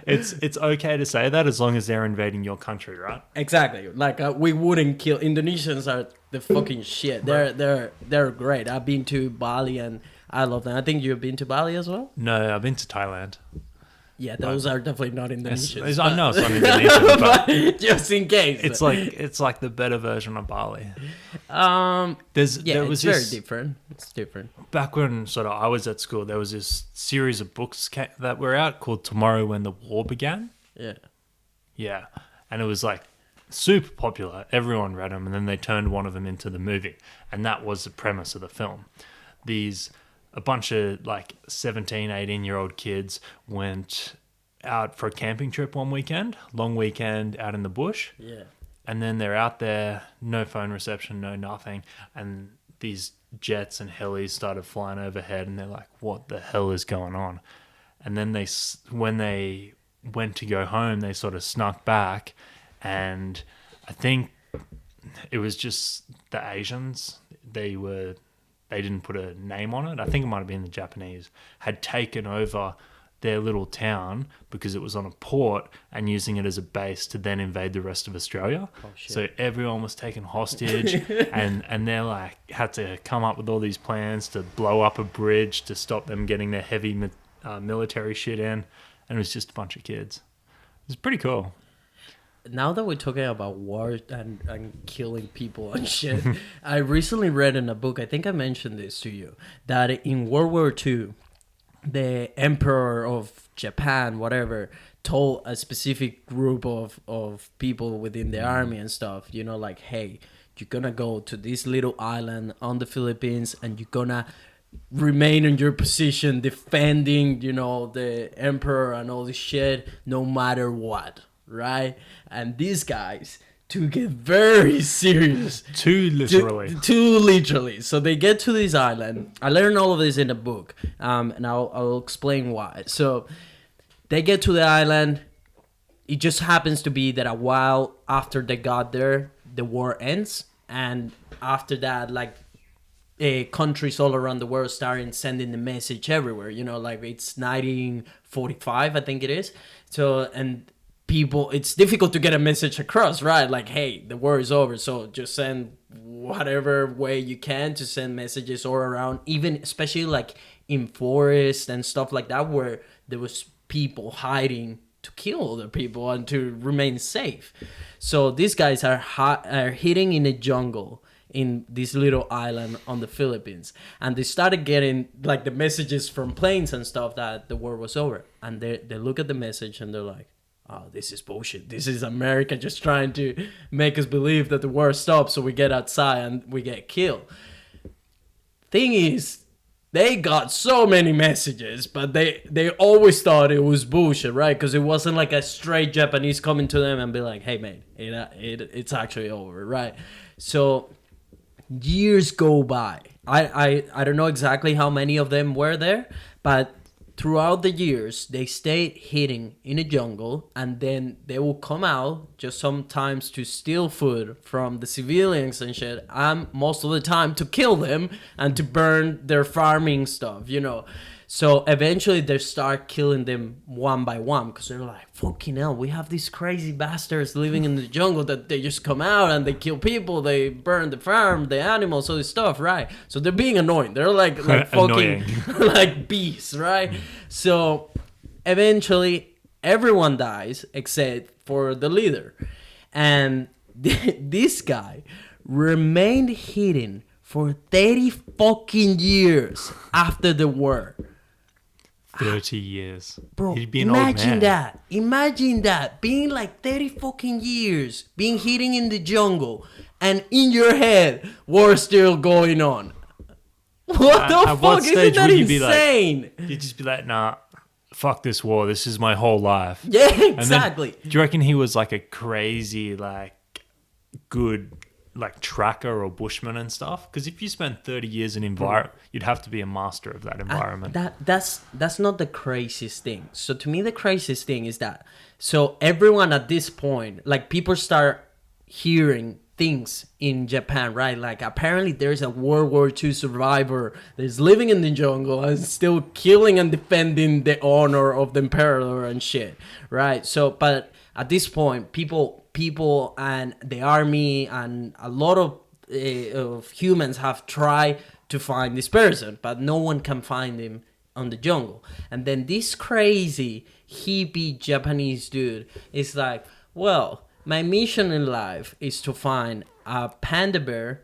It's okay to say that as long as they're invading your country, right? Exactly. Like, we wouldn't kill Indonesians. Are the fucking shit. They're great. I've been to Bali and I love them. I think you've been to Bali as well. No, I've been to Thailand. Yeah, those are definitely not Indonesians. I know it's not Indonesian, but just in case. It's like the better version of Bali. It's very different. It's different. Back when sort of I was at school, there was this series of books that were out called Tomorrow When the War Began. Yeah. Yeah, and it was like super popular. Everyone read them, and then they turned one of them into the movie, and that was the premise of the film. A bunch of like 17, 18-year-old kids went out for a camping trip one weekend, long weekend out in the bush. Yeah. And then they're out there, no phone reception, no nothing. And these jets and helis started flying overhead and they're like, what the hell is going on? And then when they went to go home, they sort of snuck back. And I think it was just the Asians. They didn't put a name on it. I think it might have been the Japanese, had taken over their little town because it was on a port and using it as a base to then invade the rest of Australia. Oh, shit. So everyone was taken hostage and they're like, had to come up with all these plans to blow up a bridge to stop them getting their heavy military shit in. And it was just a bunch of kids. It was pretty cool. Now that we're talking about war and killing people and shit, I recently read in a book, I think I mentioned this to you, that in World War II, the emperor of Japan, whatever, told a specific group of people within the army and stuff, you know, like, hey, you're gonna go to this little island on the Philippines and you're gonna remain in your position defending, you know, the emperor and all this shit no matter what, right? And these guys took it very serious. Too literally. Too literally. So they get to this island. I learned all of this in a book, and I'll explain why. So they get to the island. It just happens to be that a while after they got there, the war ends. And after that, like, countries all around the world starting sending the message everywhere. You know, like it's 1945, I think it is. So, and people, it's difficult to get a message across, right? Like, hey, the war is over, so just send whatever way you can to send messages all around, even especially like in forests and stuff like that, where there was people hiding to kill other people and to remain safe. So these guys are hiding in a jungle in this little island on the Philippines, and they started getting like the messages from planes and stuff that the war was over, and they look at the message and they're like, oh, this is bullshit. This is America just trying to make us believe that the war stops so we get outside and we get killed. Thing is, they got so many messages, but they always thought it was bullshit, right? Because it wasn't like a straight Japanese coming to them and be like, hey, man, it's actually over, right? So years go by. I don't know exactly how many of them were there, but throughout the years, they stayed hiding in a jungle, and then they will come out just sometimes to steal food from the civilians and shit, and most of the time to kill them and to burn their farming stuff, you know. So eventually they start killing them one by one because they're like, fucking hell, we have these crazy bastards living in the jungle that they just come out and they kill people, they burn the farm, the animals, all this stuff, right? So they're being annoying. They're like fucking like beasts, right? So eventually everyone dies except for the leader. And this guy remained hidden for 30 fucking years after the war. 30 years. Bro, he'd be an old man. that. Imagine that. Being like 30 fucking years, being hidden in the jungle, and in your head, war still going on. What the fuck? Isn't that insane? You'd just be like, nah, fuck this war. This is my whole life. Yeah, exactly. Then, do you reckon he was like a crazy, like, good, like, tracker or bushman and stuff? Because if you spend 30 years in environment, you'd have to be a master of that environment. That's not the craziest thing. So to me, the craziest thing is that, so everyone at this point, like, people start hearing things in Japan, right? Like, apparently there's a World War II survivor that's living in the jungle and still killing and defending the honor of the emperor and shit, right? So, but at this point, people and the army and a lot of humans have tried to find this person, but no one can find him on the jungle. And then this crazy hippie Japanese dude is like, well, my mission in life is to find a panda bear,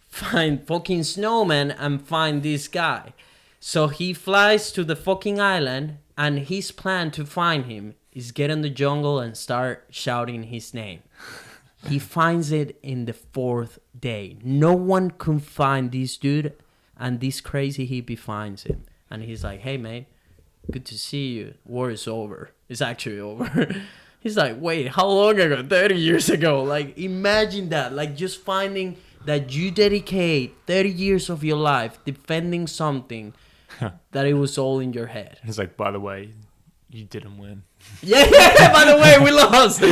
find fucking snowman, and find this guy. So he flies to the fucking island, and his plan to find him is get in the jungle and start shouting his name. He finds it in the 4th day. No one can find this dude, and this crazy hippie finds him. And he's like, hey, mate, good to see you. War is over. It's actually over. He's like, wait, how long ago? 30 years ago. Like, imagine that. Like, just finding that you dedicate 30 years of your life defending something that it was all in your head. It's like, by the way, you didn't win. Yeah, by the way, we lost.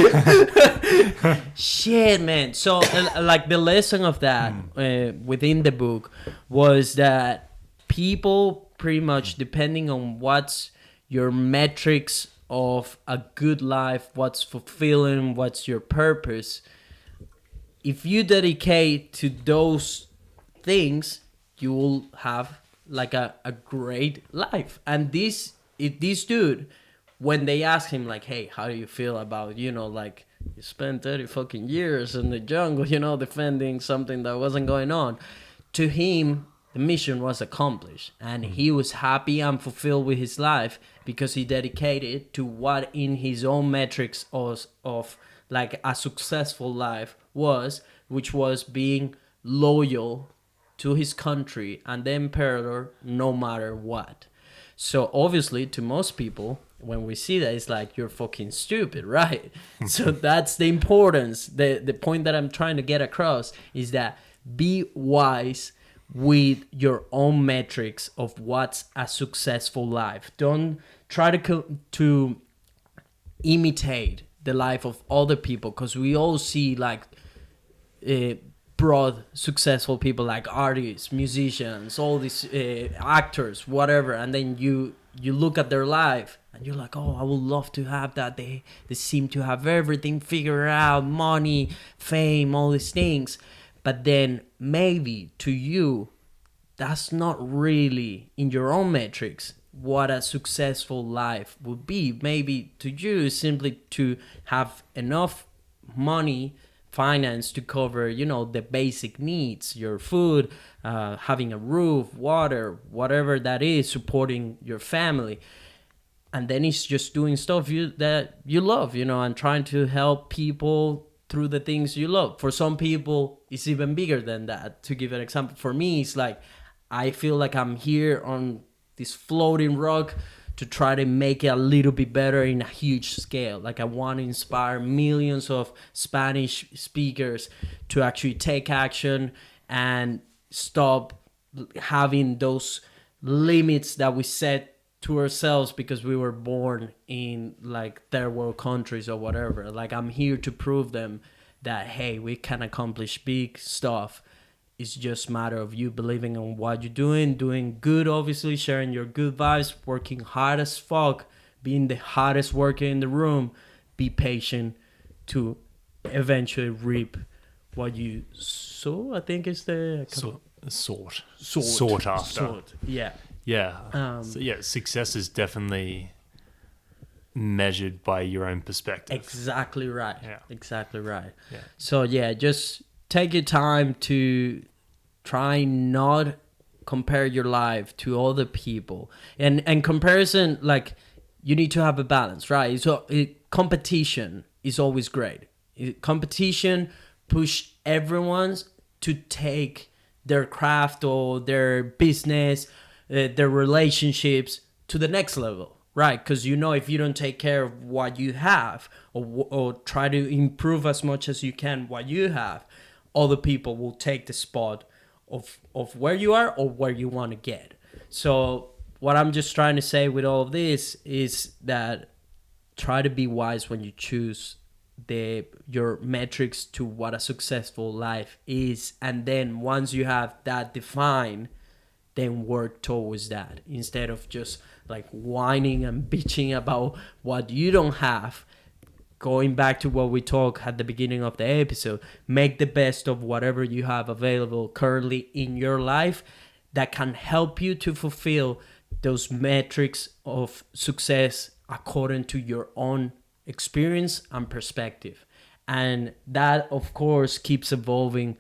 Shit, man. So, like, the lesson of that within the book was that people pretty much, depending on what's your metrics of a good life, what's fulfilling, what's your purpose, if you dedicate to those things, you will have like a great life. And this dude, when they ask him like, hey, how do you feel about, you know, like, you spent 30 fucking years in the jungle, you know, defending something that wasn't going on, to him, the mission was accomplished, and he was happy and fulfilled with his life because he dedicated to what in his own metrics of like a successful life was, which was being loyal to his country and the emperor no matter what. So obviously to most people, when we see that, it's like, you're fucking stupid, right? So that's the importance. The point that I'm trying to get across is that be wise with your own metrics of what's a successful life. Don't try to imitate the life of other people, because we all see like broad successful people like artists, musicians, all these actors, whatever, and then you look at their life and you're like, oh, I would love to have that. They seem to have everything figured out, money, fame, all these things. But then maybe to you, that's not really in your own metrics what a successful life would be. Maybe to you is simply to have enough money, finance to cover, you know, the basic needs, your food, having a roof, water, whatever that is, supporting your family. And then it's just doing stuff that you love, you know, and trying to help people through the things you love. For some people, it's even bigger than that. To give an example, for me, it's like, I feel like I'm here on this floating rock to try to make it a little bit better in a huge scale. Like, I want to inspire millions of Spanish speakers to actually take action and stop having those limits that we set to ourselves because we were born in like third world countries or whatever. Like, I'm here to prove them that, hey, we can accomplish big stuff. It's just a matter of you believing in what you're doing good, obviously, sharing your good vibes, working hard as fuck, being the hardest worker in the room. Be patient to eventually reap what you sow, I think is the... Sought after. Yeah. Yeah. Success is definitely measured by your own perspective. Exactly right. Yeah. Exactly right. Yeah. So, yeah, just take your time to try not compare your life to other people. And comparison, like, you need to have a balance, right? So competition is always great. Competition push everyone to take their craft or their business, their relationships to the next level, right? Because you know, if you don't take care of what you have or try to improve as much as you can what you have, other people will take the spot of where you are or where you want to get. So what I'm just trying to say with all of this is that try to be wise when you choose your metrics to what a successful life is, and then once you have that defined, then work towards that instead of just like whining and bitching about what you don't have. Going back to what we talked at the beginning of the episode, make the best of whatever you have available currently in your life that can help you to fulfill those metrics of success according to your own experience and perspective. And that, of course, keeps evolving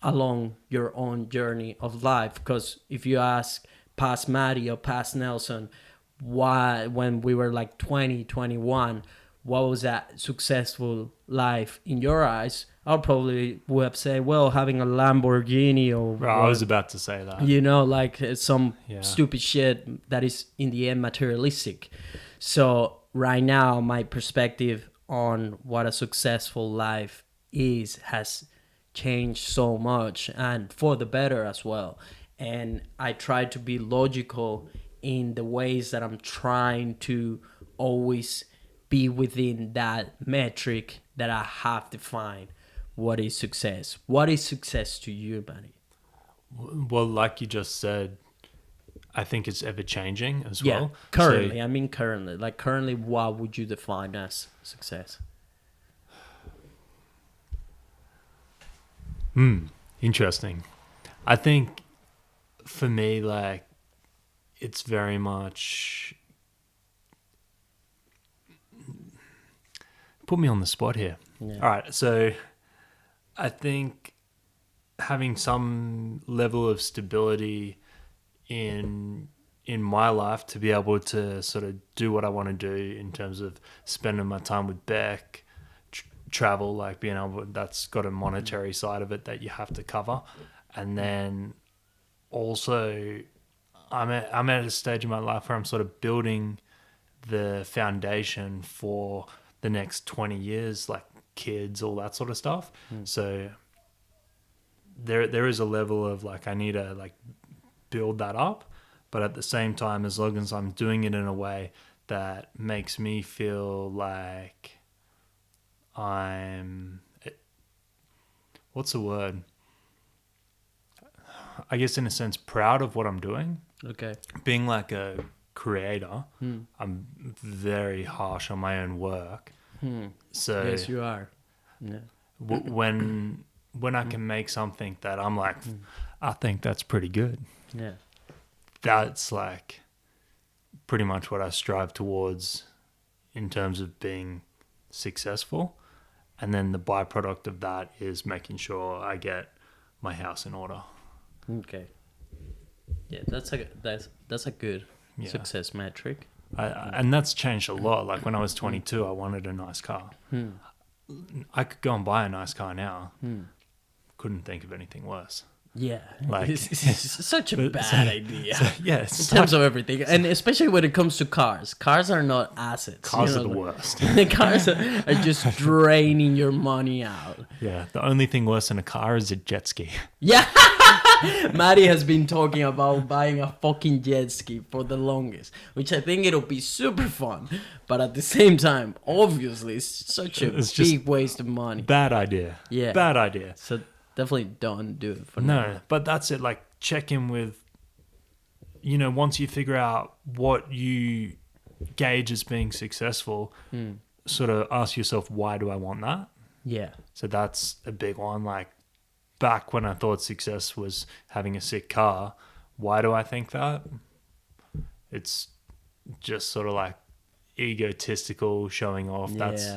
along your own journey of life. Because if you ask past Matty or past Nelson, why, when we were like 20, 21, what was that successful life in your eyes? I probably would have said, well, having a Lamborghini or... Right, I was about to say that. You know, like some stupid shit that is in the end materialistic. So right now, my perspective on what a successful life is has changed so much, and for the better as well. And I try to be logical in the ways that I'm trying to always be within that metric that I have defined. What is success? What is success to you, Matty? Well, like you just said, I think it's ever changing as Yeah, well. currently. So, currently, what would you define as success? Interesting. I think for me, like, it's very much... Put me on the spot here. Yeah. All right, so I think having some level of stability in my life to be able to sort of do what I want to do in terms of spending my time with Beck, travel, like being able, that's got a monetary side of it that you have to cover. And then also I'm at a stage in my life where I'm sort of building the foundation for the next 20 years, like kids, all that sort of stuff. So there is a level of like, I need to like build that up, but at the same time, as long as I'm doing it in a way that makes me feel like I'm, what's the word? I guess in a sense, proud of what I'm doing. Okay. Being like a creator, I'm very harsh on my own work. So Yes, you are. Yeah. when I can make something that I'm like, I think that's pretty good. Yeah. That's like pretty much what I strive towards in terms of being successful. And then the byproduct of that is making sure I get my house in order. Okay. Yeah, that's a good success metric. And that's changed a lot. Like when I was 22, I wanted a nice car. I could go and buy a nice car now. Couldn't think of anything worse. Yeah, Like it's such a bad idea. Yes, in terms of everything, and especially when it comes to cars. Cars are not assets. Cars are the worst. Cars are just draining your money out. Yeah, the only thing worse than a car is a jet ski. Yeah, Matty has been talking about buying a fucking jet ski for the longest, which I think it'll be super fun. But at the same time, obviously, it's such a big waste of money. Bad idea. Yeah, bad idea. So definitely don't do it for now. No, but that's it. Like check in with, once you figure out what you gauge as being successful, sort of ask yourself, why do I want that? Yeah. So that's a big one. Like back when I thought success was having a sick car, why do I think that? It's just sort of like egotistical showing off. That's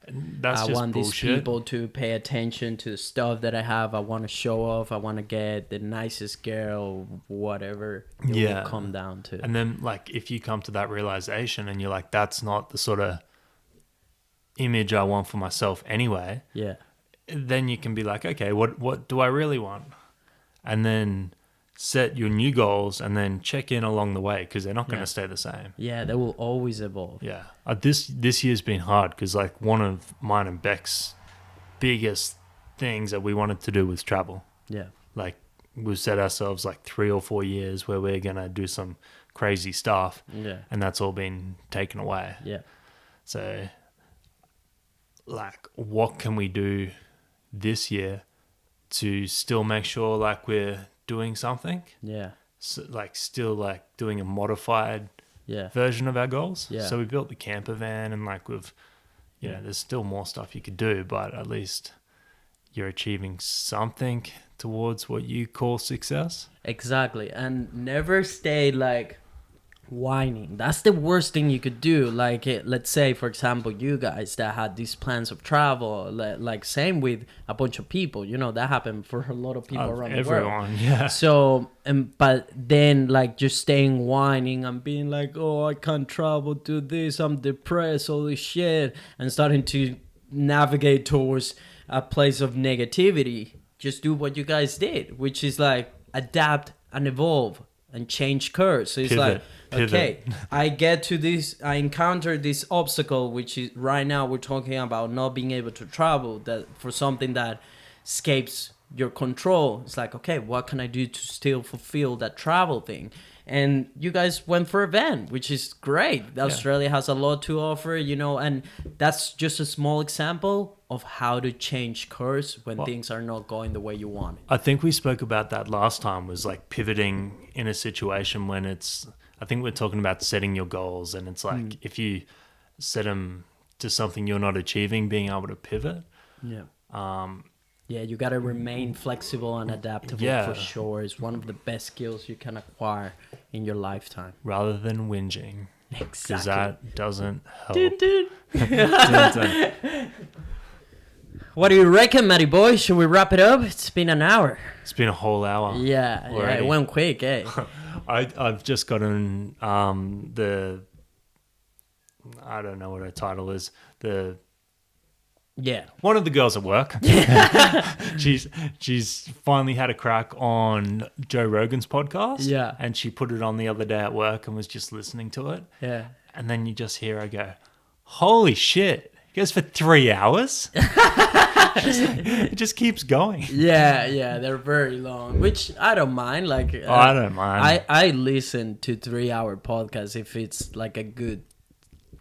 I just want bullshit. these people to pay attention to the stuff that I have. I want to show off. I want to get the nicest girl, whatever it will come down to. And then, like, if you come to that realization and you're like, that's not the sort of image I want for myself anyway. Yeah. Then you can be like, okay, what do I really want? And then set your new goals and then check in along the way because they're not going to stay the same. Yeah, they will always evolve. Yeah. This year's been hard because like one of mine and Beck's biggest things that we wanted to do was travel. Yeah. Like we've set ourselves like 3 or 4 years where we're going to do some crazy stuff. Yeah. And that's all been taken away. Yeah. So like what can we do this year to still make sure like we're doing something? Yeah. So, like still like doing a modified version of our goals. Yeah. So we built the camper van and like we've, there's still more stuff you could do, but at least you're achieving something towards what you call success. Exactly. And never stay like whining. That's the worst thing you could do. Like let's say for example you guys that had these plans of travel, like same with a bunch of people, that happened for a lot of people around the world. Yeah. So but then like just staying whining and being like, oh, I can't travel, do this, I'm depressed, all this shit, and starting to navigate towards a place of negativity. Just do what you guys did, which is like adapt and evolve and change course. So it's Pivot. okay, I encountered this obstacle, which is right now we're talking about not being able to travel, that for something that escapes your control. It's like, okay, what can I do to still fulfill that travel thing? And you guys went for a van, which is great. Australia has a lot to offer, and that's just a small example of how to change course when things are not going the way you want it. I think we spoke about that last time, was like pivoting in a situation when I think we're talking about setting your goals, and it's like if you set them to something you're not achieving, being able to pivot. Yeah. Yeah, you got to remain flexible and adaptable for sure. It's one of the best skills you can acquire in your lifetime. Rather than whinging. Exactly. Because that doesn't help. Dun, dun. What do you reckon, Matty boy? Should we wrap it up? It's been an hour. It's been a whole hour. Yeah, already. it went quick, eh? I've just gotten the, I don't know what her title is, one of the girls at work. she's finally had a crack on Joe Rogan's podcast. Yeah. And she put it on the other day at work and was just listening to it. Yeah. And then you just hear her go, holy shit. It goes for 3 hours. It just keeps going. Yeah, they're very long, which I don't mind. Like, I don't mind. I listen to 3-hour podcasts if it's like a good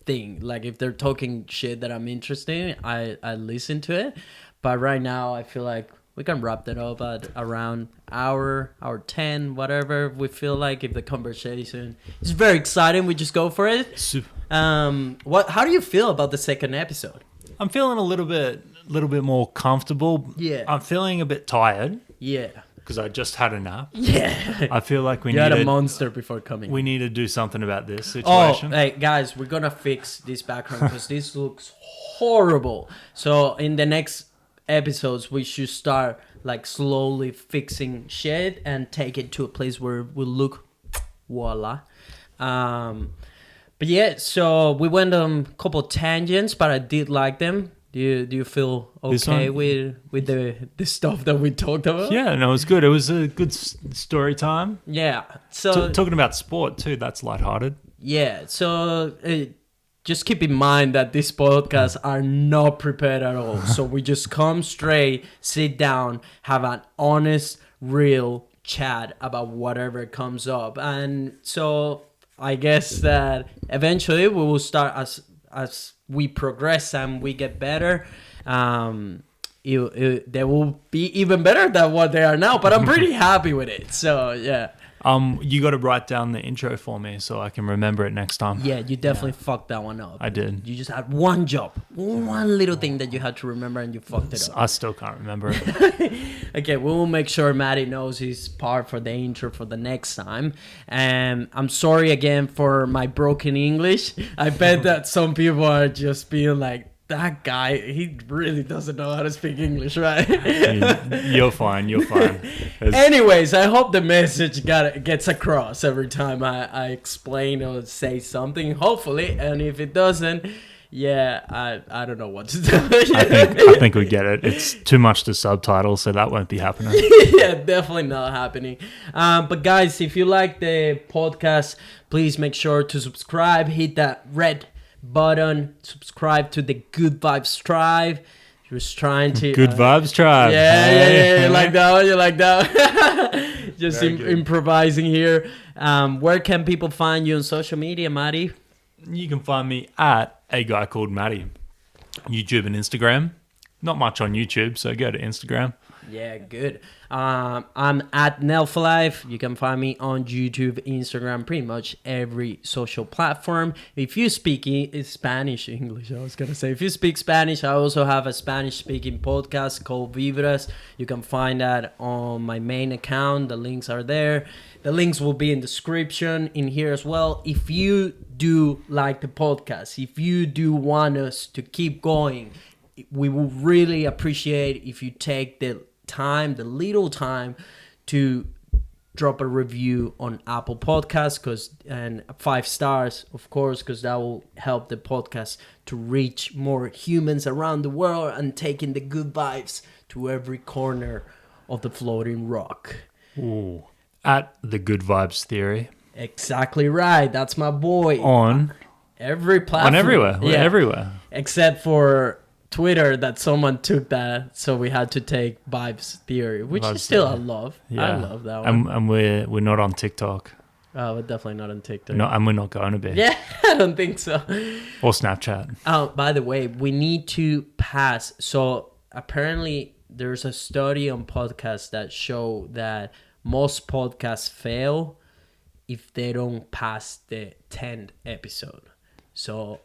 thing. Like if they're talking shit that I'm interested in, I listen to it. But right now, I feel like we can wrap that up at around hour 10, whatever we feel like. If the conversation is very exciting, we just go for it. Super. How do you feel about the second episode? I'm feeling a little bit more comfortable. Yeah. I'm feeling a bit tired. Yeah. Because I just had a nap. Yeah. I feel like you had a monster before coming. We need to do something about this situation. Oh, hey guys, we're gonna fix this background because this looks horrible. So in the next episodes, we should start like slowly fixing shit and take it to a place where it will look voila. But yeah, so we went on a couple of tangents, but I did like them. Do you feel okay with the stuff that we talked about? Yeah, no, it was good. It was a good story time. Yeah. So talking about sport too, that's lighthearted. Yeah. So just keep in mind that these podcasts are not prepared at all. So we just come straight, sit down, have an honest, real chat about whatever comes up. And so I guess that eventually we will start as we progress and we get better. They will be even better than what they are now. But I'm pretty happy with it. So yeah. You got to write down the intro for me so I can remember it next time. Yeah, you definitely fucked that one up. I did. You just had one job, one little thing that you had to remember, and you fucked it up. I still can't remember it. Okay, we will make sure Matty knows his part for the intro for the next time. And I'm sorry again for my broken English. I bet that some people are just being like, that guy, he really doesn't know how to speak English, right? You're fine. Anyways, I hope the message gets across every time I explain or say something, hopefully. And if it doesn't, yeah, I don't know what to do. I think we get it. It's too much to subtitle, so that won't be happening. Yeah, definitely not happening. But guys, if you like the podcast, please make sure to subscribe. Hit that red button, subscribe to the Good Vibes Tribe. Just trying to Good Vibes Tribe. Yeah. You like that? Just improvising here. Where can people find you on social media, Matty? You can find me at a guy called Matty. YouTube and Instagram. Not much on YouTube, so go to Instagram. Yeah, good. I'm at Nelfalife. You can find me on YouTube, Instagram, pretty much every social platform. If you speak Spanish, English, I was going to say. If you speak Spanish, I also have a Spanish-speaking podcast called Vibras. You can find that on my main account. The links are there. The links will be in the description in here as well. If you do like the podcast, if you do want us to keep going, we will really appreciate if you take the little time to drop a review on Apple Podcasts and 5 stars, of course, because that will help the podcast to reach more humans around the world and taking the good vibes to every corner of the floating rock. Ooh. At the Good Vibes Theory. Exactly right. That's my boy. On every platform. On everywhere. We're everywhere. Except for Twitter, that someone took that, so we had to take Vibes Theory, which is still I love. Yeah. I love that one. And we're not on TikTok. Oh, we're definitely not on TikTok. No, and we're not going to be. Yeah, I don't think so. Or Snapchat. Oh, by the way, we need to pass. So apparently, there's a study on podcasts that show that most podcasts fail if they don't pass the 10th episode. So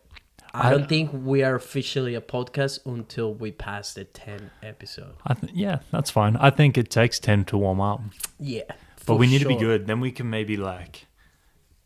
I don't think we are officially a podcast until we pass the 10th episode. Yeah, that's fine. I think it takes 10 to warm up. Yeah. But we need to be good. Then we can maybe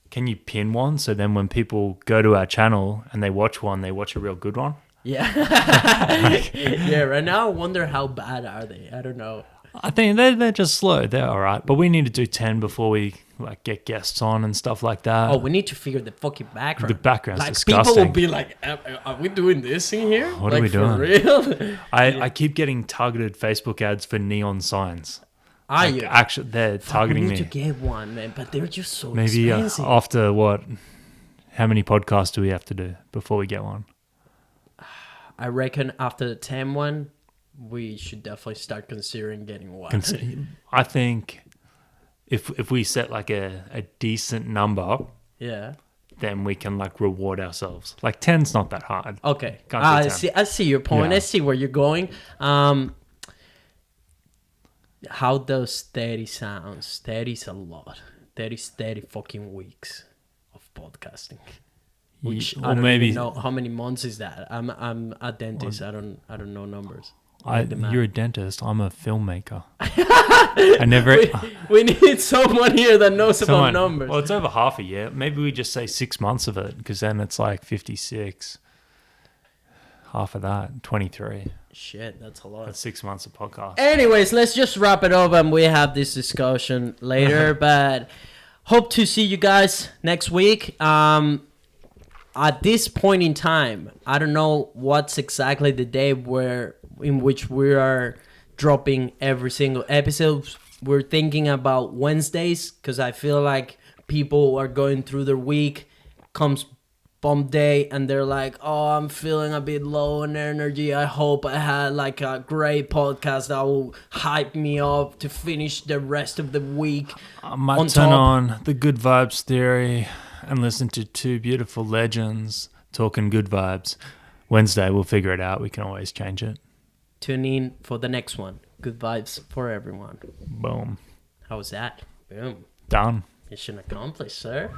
can you pin one? So then when people go to our channel and they watch one, they watch a real good one. Yeah. Yeah, right now I wonder how bad are they? I don't know. I think they're just slow. They're all right. But we need to do 10 before we like get guests on and stuff like that. Oh, we need to figure the fucking background. The background's like, disgusting. People will be like, are we doing this in here? What like, are we doing? For real? I keep getting targeted Facebook ads for neon signs. Are Like, you? Actually, they're targeting we me. need to get one, man, but they're just so Maybe expensive. after what? How many podcasts do we have to do before we get one? I reckon after the 10 one, we should definitely start considering getting one. I think if we set like a decent number, Yeah. then we can like reward ourselves. Like 10's not that hard. Okay. Can't do I 10. see. I see your point. Yeah. I see where you're going. How does 30 sounds? 30's a lot. 30's 30 fucking weeks of podcasting. Which Or I don't maybe- even know how many months is that. I'm a dentist. I don't know numbers. The math. You're a dentist. I'm a filmmaker. I never. we need someone here that knows about numbers. Well, it's over half a year. Maybe we just say 6 months of it, because then it's like 56. Half of that, 23. Shit, that's a lot. That's 6 months of podcast. Anyways, let's just wrap it up and we have this discussion later. But hope to see you guys next week. At this point in time, I don't know what's exactly the day in which we are dropping every single episode. We're thinking about Wednesdays because I feel like people are going through their week, comes bump day, and they're like, oh, I'm feeling a bit low on energy. I hope I had like a great podcast that will hype me up to finish the rest of the week. I might turn on the Good Vibes Theory and listen to two beautiful legends talking good vibes. Wednesday, we'll figure it out. We can always change it. Tune in for the next one. Good vibes for everyone. Boom. How was that? Boom. Done. Mission accomplished, sir.